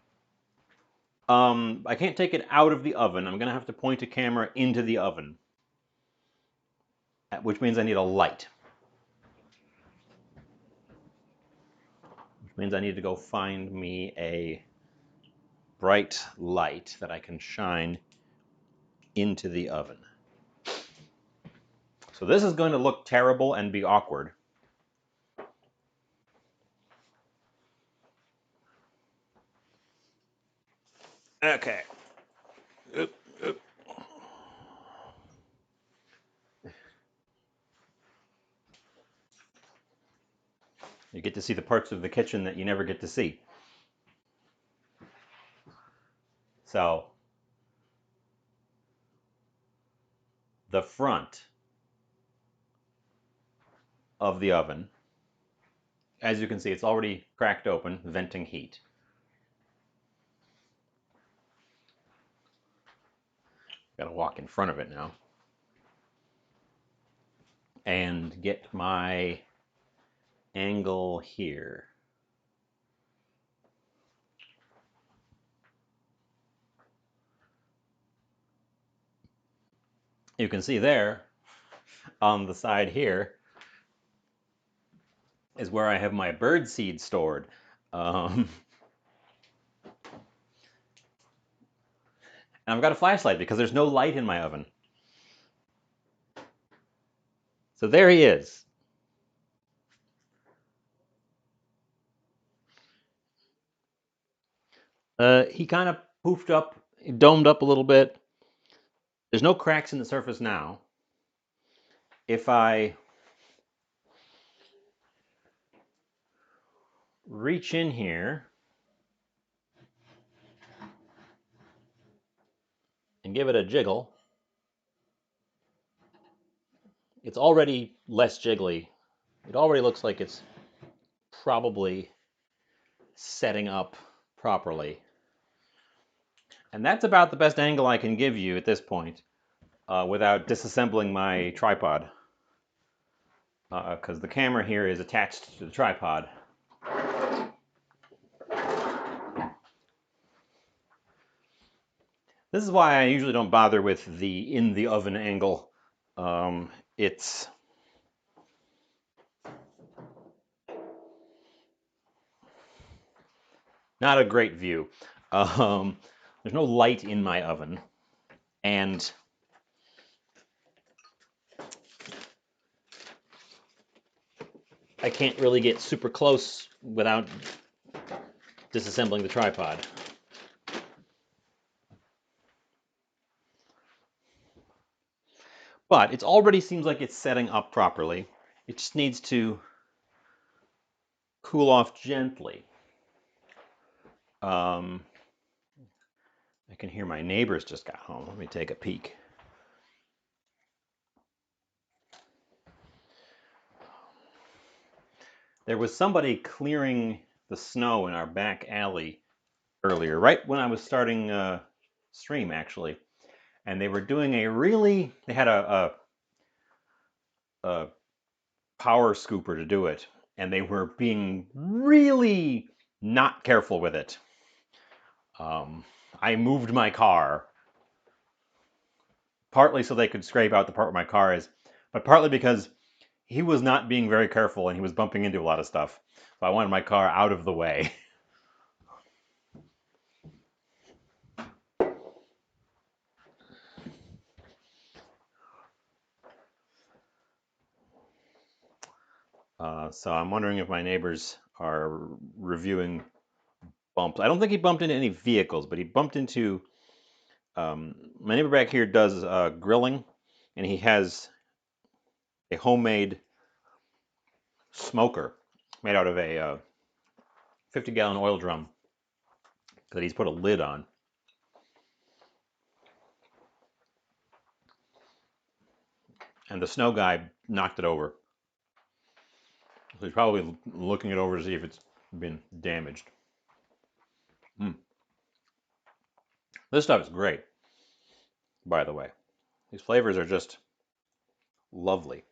I can't take it out of the oven. I'm gonna have to point a camera into the oven, which means I need a light. Which means I need to go find me a bright light that I can shine into the oven. So this is going to look terrible and be awkward. Okay. Oop, oop. You get to see the parts of the kitchen that you never get to see. So the front of the oven, as you can see, it's already cracked open, venting heat. Got to walk in front of it now and get my angle here. You can see there on the side here is where I have my bird seed stored. And I've got a flashlight because there's no light in my oven. So there he is. He kind of poofed up, domed up a little bit. There's no cracks in the surface now. If I reach in here and give it a jiggle, it's already less jiggly. It already looks like it's probably setting up properly. And that's about the best angle I can give you at this point without disassembling my tripod, because the camera here is attached to the tripod. This is why I usually don't bother with the in the oven angle It's not a great view. Um, there's no light in my oven, and I can't really get super close without disassembling the tripod. But it already seems like it's setting up properly. It just needs to cool off gently. I can hear my neighbors just got home. Let me take a peek. There was somebody clearing the snow in our back alley earlier, right when I was starting stream actually, and they were doing they had a power scooper to do it, and they were being really not careful with it. I moved my car, partly so they could scrape out the part where my car is, but partly because he was not being very careful and he was bumping into a lot of stuff. So I wanted my car out of the way. So I'm wondering if my neighbors are reviewing bumps. I don't think he bumped into any vehicles, but he bumped into. My neighbor back here does grilling, and he has a homemade smoker made out of a 50-gallon oil drum that he's put a lid on. And the snow guy knocked it over. So he's probably looking it over to see if it's been damaged. Mm. This stuff is great, by the way. These flavors are just lovely.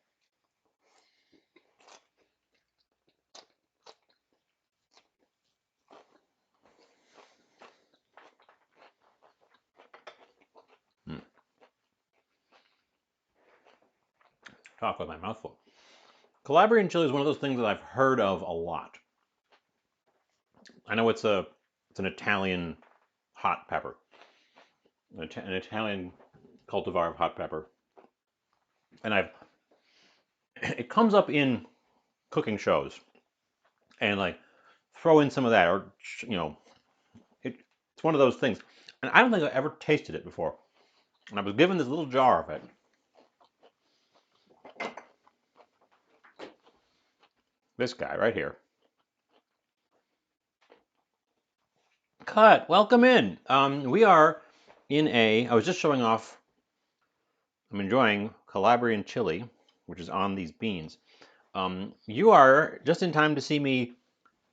Mm. Talk with my mouth full. Calabrian chili is one of those things that I've heard of a lot. I know it's an Italian hot pepper, an Italian cultivar of hot pepper, and it comes up in cooking shows, and like throw in some of that, or it's one of those things, and I don't think I've ever tasted it before, and I was given this little jar of it. This guy right here. Cut. Welcome in. We are in I was just showing off. I'm enjoying Calabrian chili, which is on these beans. You are just in time to see me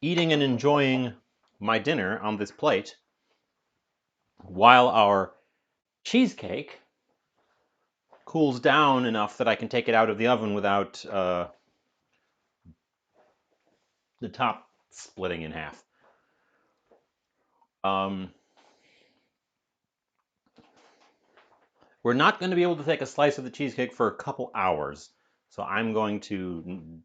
eating and enjoying my dinner on this plate while our cheesecake cools down enough that I can take it out of the oven without the top splitting in half. We're not going to be able to take a slice of the cheesecake for a couple hours, so I'm going to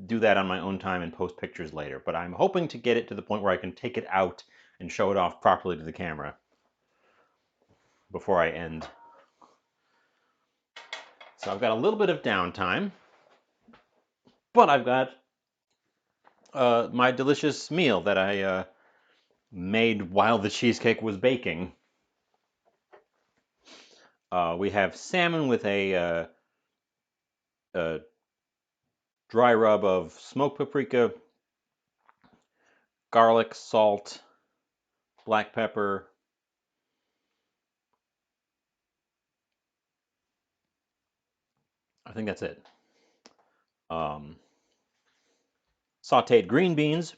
do that on my own time and post pictures later. But I'm hoping to get it to the point where I can take it out and show it off properly to the camera before I end. So I've got a little bit of downtime, but I've got my delicious meal that I made while the cheesecake was baking. We have salmon with a dry rub of smoked paprika, garlic, salt, black pepper, I think that's it. Sauteed green beans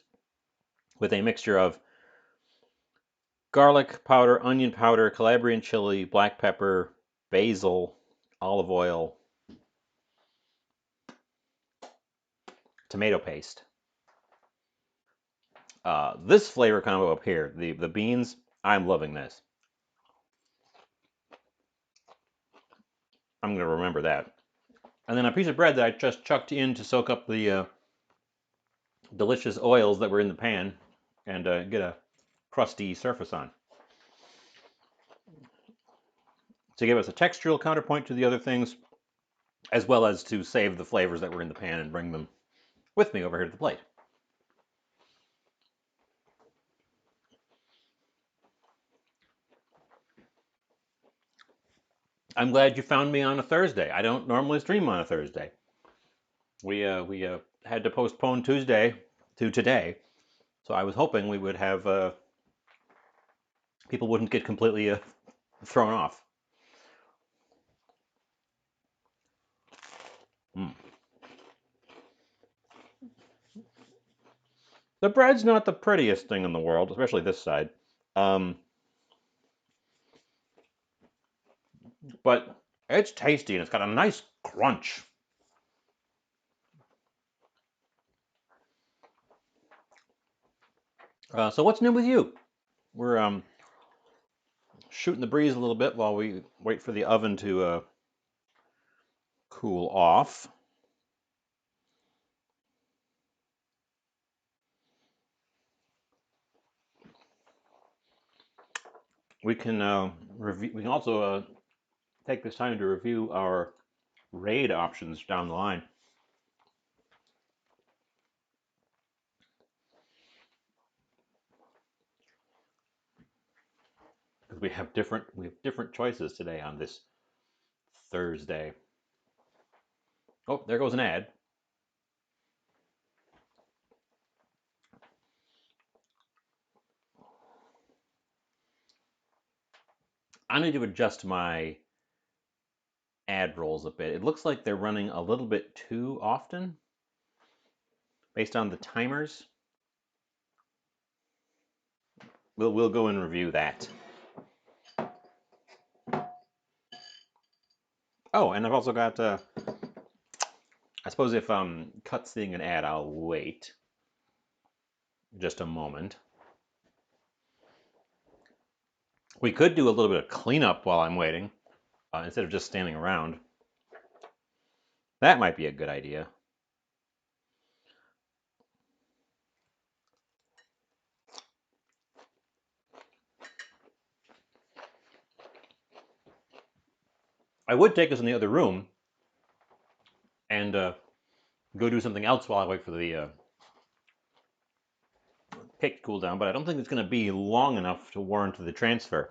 with a mixture of garlic powder, onion powder, Calabrian chili, black pepper, basil, olive oil, tomato paste. This flavor combo up here, the beans, I'm loving this. I'm going to remember that. And then a piece of bread that I just chucked in to soak up the delicious oils that were in the pan and get a crusty surface on. To give us a textural counterpoint to the other things, as well as to save the flavors that were in the pan and bring them with me over here to the plate. I'm glad you found me on a Thursday. I don't normally stream on a Thursday. We had to postpone Tuesday to today, so I was hoping we would have people wouldn't get completely thrown off. Mm. The bread's not the prettiest thing in the world, especially this side, but it's tasty and it's got a nice crunch. So what's new with you? We're shooting the breeze a little bit while we wait for the oven to cool off. We can review. We can also take this time to review our raid options down the line. Because we have different choices today on this Thursday. Oh, there goes an ad. I need to adjust my ad rolls a bit. It looks like they're running a little bit too often based on the timers. We'll go and review that. Oh, and I've also got I suppose if Cut's seeing an ad, I'll wait just a moment. We could do a little bit of cleanup while I'm waiting, instead of just standing around. That might be a good idea. I would take us in the other room and go do something else while I wait for the cake to cool down, but I don't think it's going to be long enough to warrant the transfer.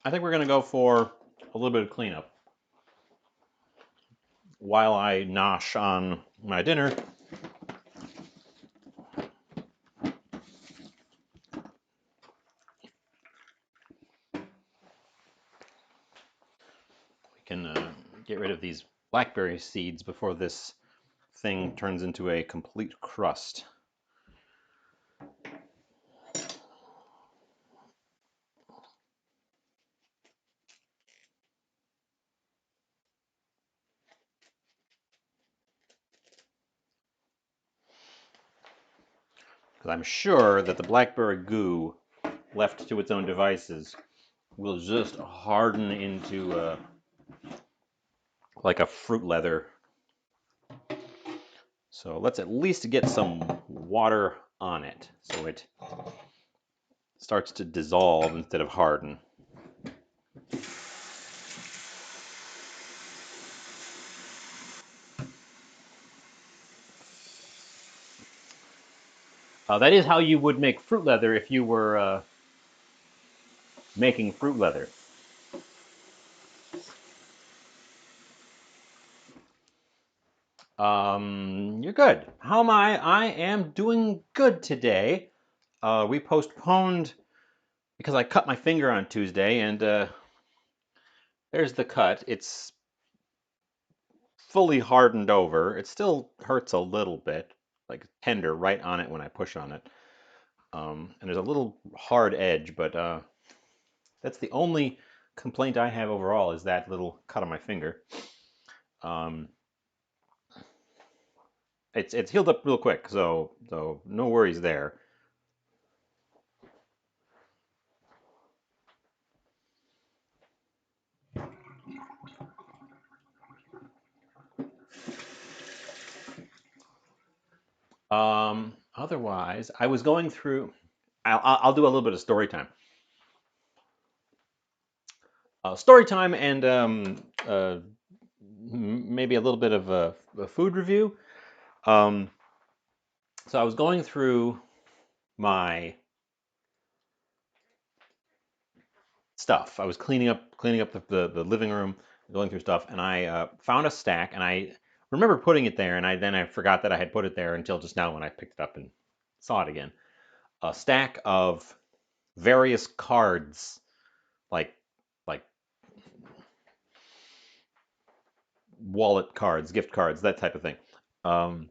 I think we're going to go for a little bit of cleanup while I nosh on my dinner. We can get rid of these blackberry seeds before this thing turns into a complete crust. Because I'm sure that the blackberry goo left to its own devices will just harden into like a fruit leather. So let's at least get some water on it so it starts to dissolve instead of harden. That is how you would make fruit leather if you were making fruit leather. You're good. How am I? I am doing good today. We postponed because I cut my finger on Tuesday, and there's the cut. It's fully hardened over. It still hurts a little bit, like tender right on it when I push on it. And there's a little hard edge, but that's the only complaint I have overall is that little cut on my finger. It's healed up real quick, so no worries there. Otherwise, I was going through. I'll do a little bit of story time. Story time and maybe a little bit of a food review. Um, so I was going through my stuff. I was cleaning up the living room, going through stuff, and I found a stack, and I remember putting it there, and I forgot that I had put it there until just now when I picked it up and saw it again. A stack of various cards, like like wallet cards, gift cards, that type of thing. Um,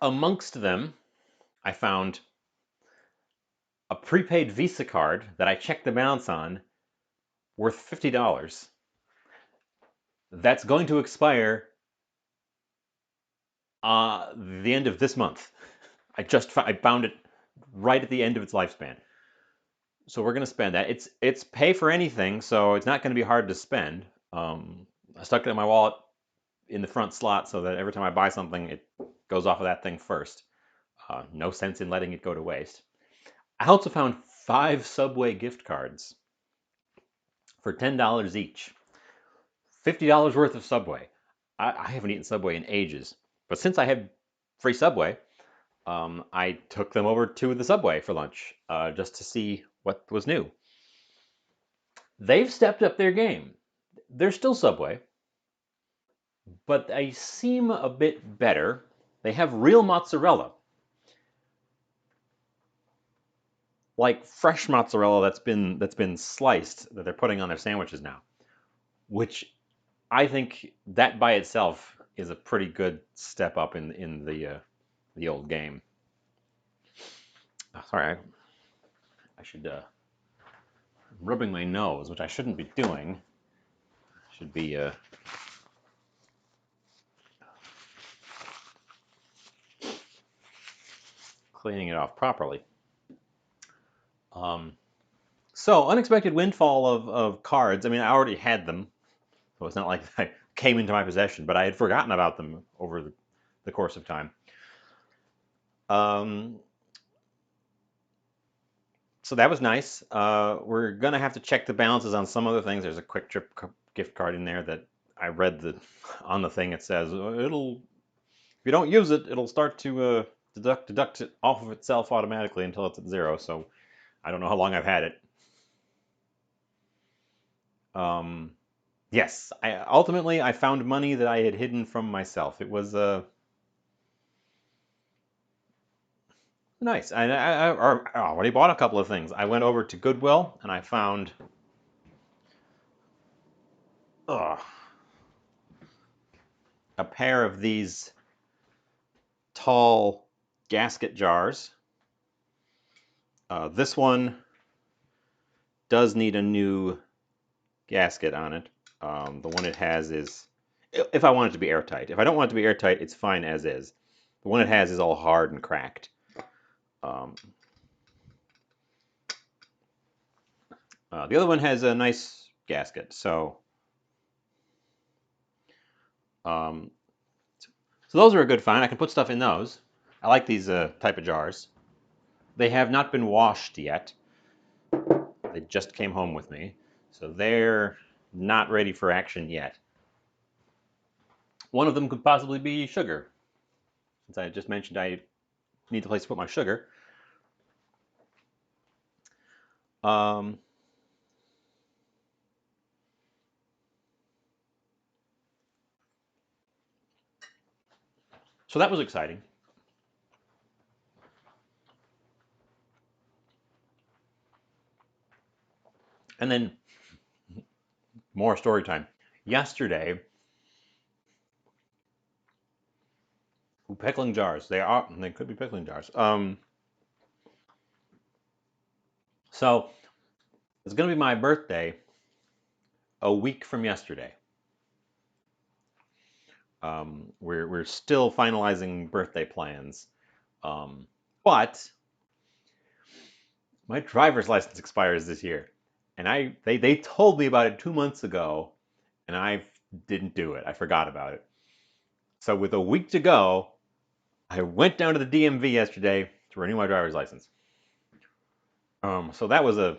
Amongst them, I found a prepaid Visa card that I checked the balance on, worth $50. That's going to expire the end of this month. I found it right at the end of its lifespan. So we're gonna spend that. It's pay for anything, so it's not gonna be hard to spend. I stuck it in my wallet in the front slot so that every time I buy something, it goes off of that thing first. No sense in letting it go to waste. I also found 5 Subway gift cards for $10 each. $50 worth of Subway. I haven't eaten Subway in ages, but since I had free Subway, I took them over to the Subway for lunch just to see what was new. They've stepped up their game. They're still Subway, but they seem a bit better. They have real mozzarella, like fresh mozzarella that's been sliced that they're putting on their sandwiches now, which I think that by itself is a pretty good step up in the old game. Sorry, I should rubbing my nose, which I shouldn't be doing. Should be cleaning it off properly. Um, so unexpected windfall of cards. I mean, I already had them, so it's not like I came into my possession, but I had forgotten about them over the course of time. Um, so that was nice. We're gonna have to check the balances on some other things. There's a Quick Trip gift card in there that I read on the thing. It says it'll if you don't use it, it'll start to deduct it off of itself automatically until it's at zero. So I don't know how long I've had it. Um, yes, ultimately I found money that I had hidden from myself. It was nice. I already bought a couple of things. I went over to Goodwill and I found uh, a pair of these tall gasket jars. This one does need a new gasket on it. The one it has is, if I want it to be airtight. If I don't want it to be airtight, it's fine as is. The one it has is all hard and cracked. Um, the other one has a nice gasket. Um, so those are a good find. I can put stuff in those. I like these type of jars. They have not been washed yet. They just came home with me, so they're not ready for action yet. One of them could possibly be sugar, since I just mentioned I need a place to put my sugar. Um, so that was exciting. And then more story time. Yesterday, pickling jars. They could be pickling jars. So it's gonna be my birthday a week from yesterday. We're still finalizing birthday plans, but my driver's license expires this year, and they told me about it 2 months ago, and I didn't do it. I forgot about it. So with a week to go, I went down to the DMV yesterday to renew my driver's license. So that was a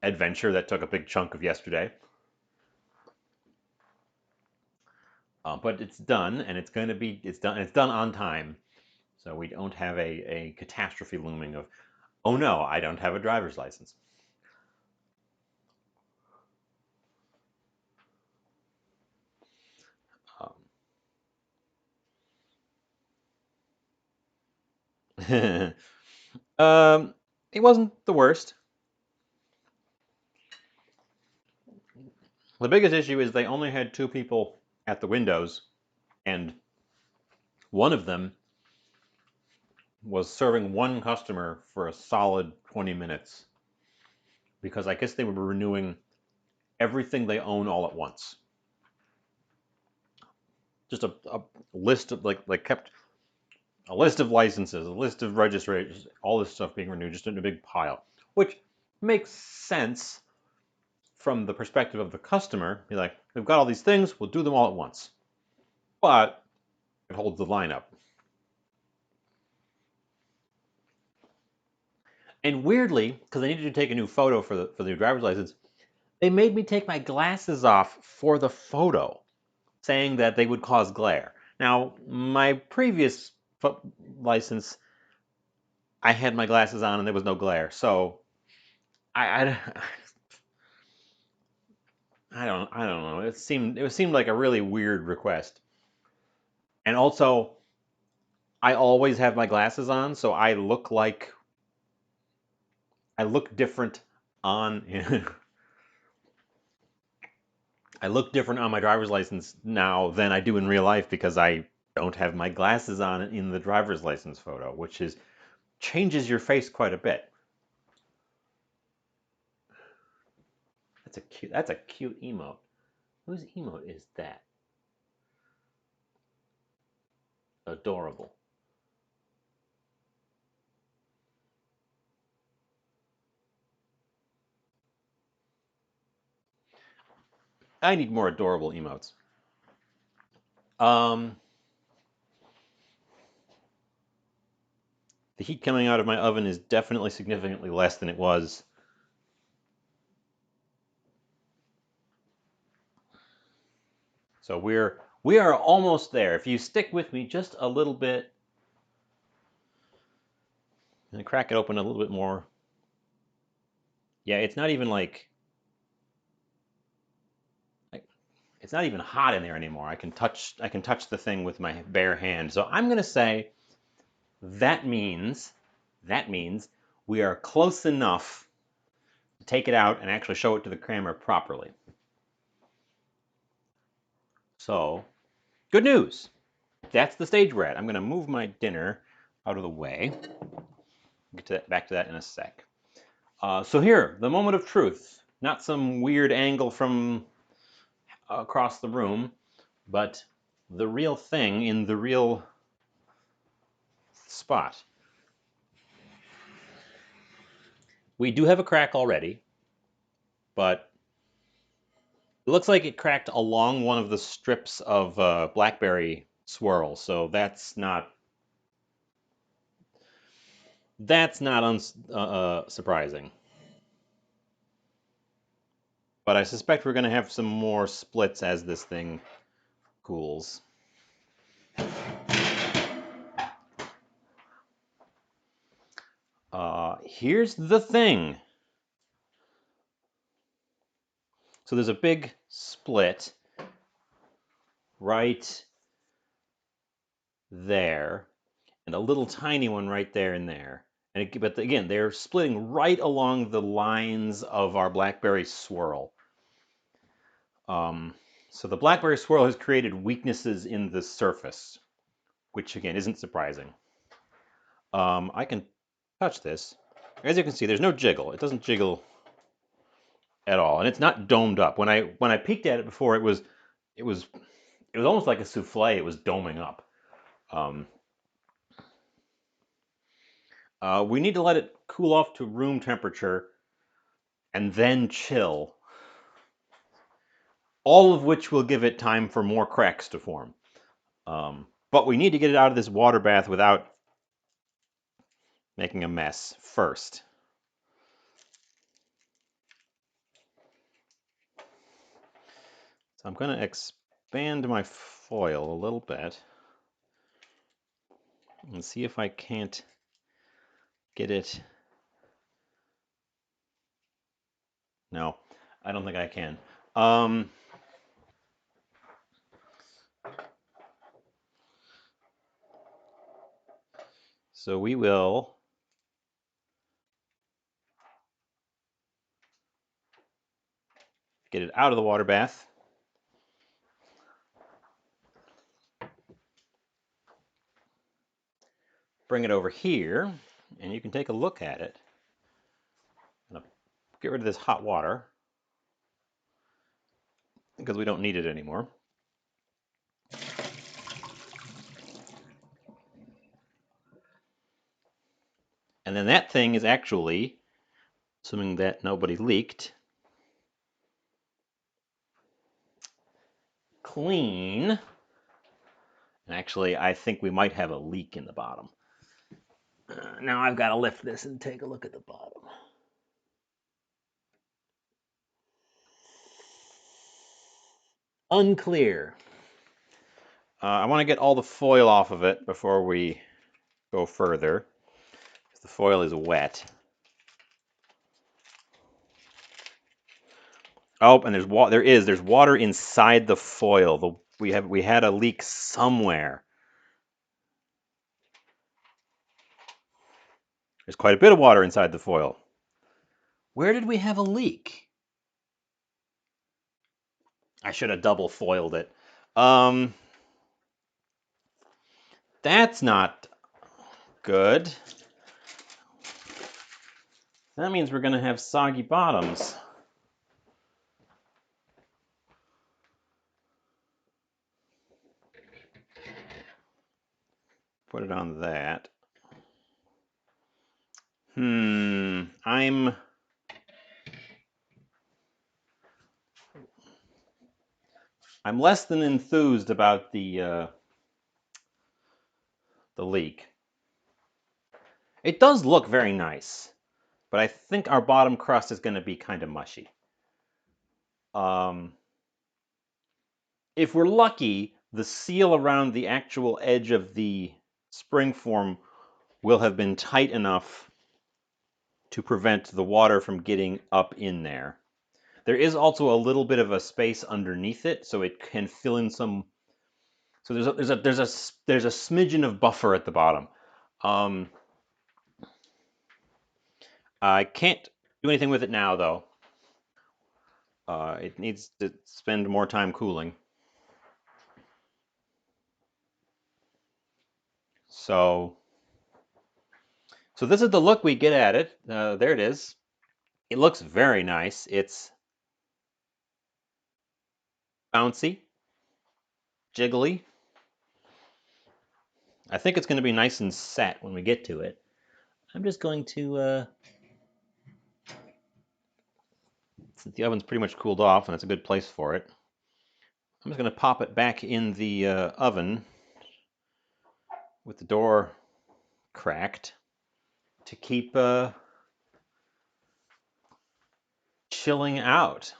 adventure that took a big chunk of yesterday. But it's done, and it's done. It's done on time, so we don't have a catastrophe looming of, oh no, I don't have a driver's license. Um, it wasn't the worst. The biggest issue is they only had two people at the windows, and one of them was serving one customer for a solid 20 minutes because I guess they were renewing everything they own all at once. Just a list of like kept a list of licenses, a list of registrations, all this stuff being renewed just in a big pile, which makes sense from the perspective of the customer. Be like, we've got all these things, we'll do them all at once. But it holds the line up. And weirdly, because I needed to take a new photo for the new driver's license, they made me take my glasses off for the photo, saying that they would cause glare. Now, my previous license, I had my glasses on and there was no glare, so I I don't know. It seemed like a really weird request. And also, I always have my glasses on, so I look different on I look different on my driver's license now than I do in real life because I don't have my glasses on in the driver's license photo, which is changes your face quite a bit. That's a cute emote. Whose emote is that? Adorable. I need more adorable emotes. Um, the heat coming out of my oven is definitely significantly less than it was. So we are almost there. If you stick with me just a little bit, and crack it open a little bit more. Yeah, it's not even like it's not even hot in there anymore. I can touch the thing with my bare hand. So I'm gonna say that means that means we are close enough to take it out and actually show it to the camera properly. So good news. That's the stage we're at. I'm gonna move my dinner out of the way. Get to that, back to that in a sec. So here, the moment of truth. Not some weird angle from across the room, but the real thing in the real spot. We do have a crack already, but it looks like it cracked along one of the strips of Blackberry swirl, so that's not surprising. But I suspect we're going to have some more splits as this thing cools. Here's the thing. So there's a big split right there, and a little tiny one right there and there. But again, they're splitting right along the lines of our Blackberry swirl. So the Blackberry swirl has created weaknesses in the surface, which again isn't surprising. I can touch this. As you can see, there's no jiggle. It doesn't jiggle at all, and it's not domed up. When I peeked at it before, it was it was almost like a souffle. It was doming up. Um, we need to let it cool off to room temperature and then chill, all of which will give it time for more cracks to form. But we need to get it out of this water bath without making a mess first. So I'm going to expand my foil a little bit and see if I can't get it. No, I don't think I can. So we will get it out of the water bath. Bring it over here, and you can take a look at it. Get rid of this hot water because we don't need it anymore. And then that thing is actually, assuming that nobody leaked, clean. And actually, I think we might have a leak in the bottom. Now I've got to lift this and take a look at the bottom. Unclear. I want to get all the foil off of it before we go further, because the foil is wet. Oh, and there's water inside the foil. We had a leak somewhere. There's quite a bit of water inside the foil. Where did we have a leak? I should have double foiled it. That's not good. That means we're going to have soggy bottoms. Put it on that. I'm less than enthused about the leak. It does look very nice, but I think our bottom crust is going to be kind of mushy. If we're lucky, the seal around the actual edge of the spring form will have been tight enough to prevent the water from getting up in there. There is also a little bit of a space underneath it, so it can fill in some. So there's a smidgen of buffer at the bottom. I can't do anything with it now, though. It needs to spend more time cooling. So this is the look we get at it. There it is. It looks very nice. It's bouncy, jiggly. I think it's going to be nice and set when we get to it. I'm just going to, since the oven's pretty much cooled off and it's a good place for it, I'm just going to pop it back in the oven with the door cracked to keep chilling out.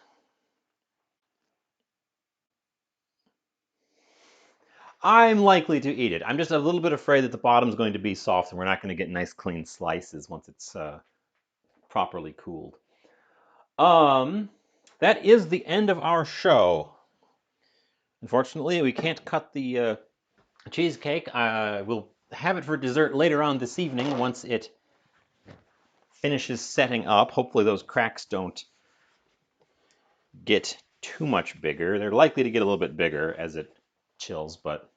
I'm likely to eat it. I'm just a little bit afraid that the bottom's going to be soft and we're not going to get nice clean slices once it's properly cooled. That is the end of our show. Unfortunately, we can't cut the cheesecake. We'll have it for dessert later on this evening once it finishes setting up. Hopefully those cracks don't get too much bigger. They're likely to get a little bit bigger as it chills, but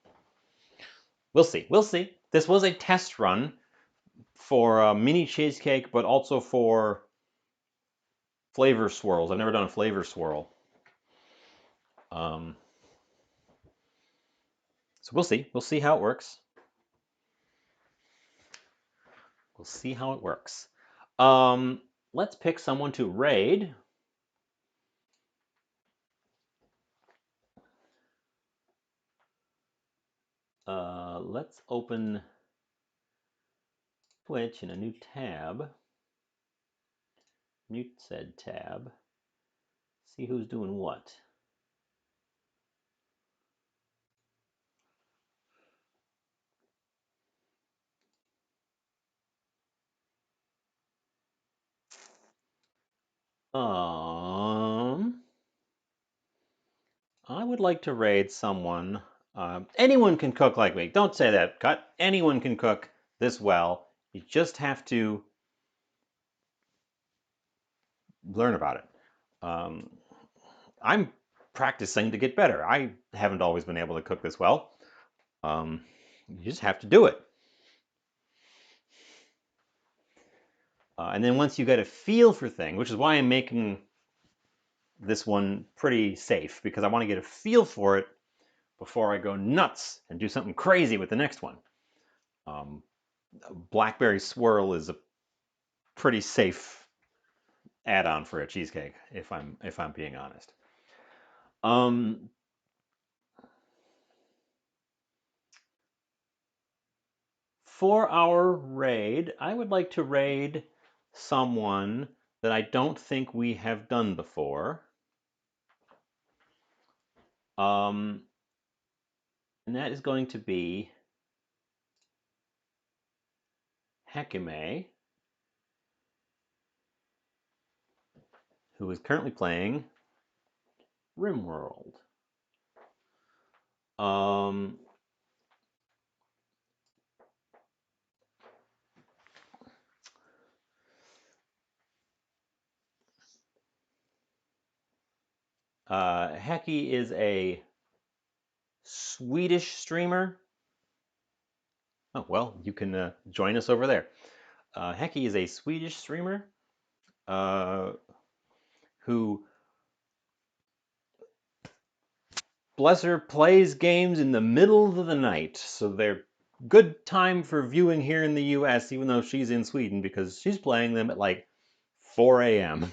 we'll see. We'll see. This was a test run for a mini cheesecake, but also for flavor swirls. I've never done a flavor swirl. So we'll see. We'll see how it works. We'll see how it works. Let's pick someone to raid. Let's open Twitch in a new tab. Mute said tab. See who's doing what. I would like to raid someone. Anyone can cook like me. Don't say that, Cut. Anyone can cook this well. You just have to learn about it. I'm practicing to get better. I haven't always been able to cook this well. You just have to do it. And then once you get a feel for things, which is why I'm making this one pretty safe, because I want to get a feel for it before I go nuts and do something crazy with the next one. Blackberry swirl is a pretty safe add-on for a cheesecake, if I'm being honest. For our raid, I would like to raid someone that I don't think we have done before. And that is going to be Hekime, who is currently playing RimWorld. Heki is a Swedish streamer. Oh, well, you can join us over there. Heki is a Swedish streamer who, bless her, plays games in the middle of the night. So they're good time for viewing here in the US, even though she's in Sweden, because she's playing them at like 4 a.m.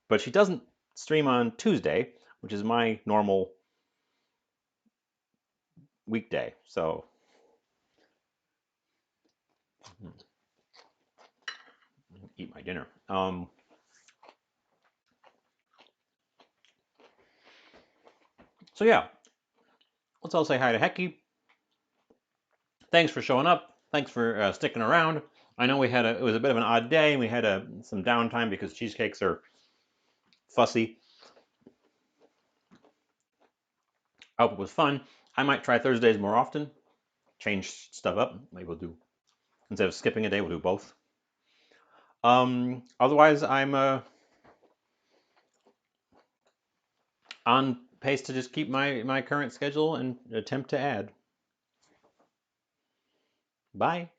But she doesn't stream on Tuesday, which is my normal weekday. So eat my dinner. So yeah, let's all say hi to Heki. Thanks for showing up. Thanks for sticking around. I know it was a bit of an odd day, and we had some downtime because cheesecakes are fussy. I hope it was fun. I might try Thursdays more often. Change stuff up. Maybe we'll do, instead of skipping a day, we'll do both. Otherwise, I'm on pace to just keep my current schedule and attempt to add. Bye.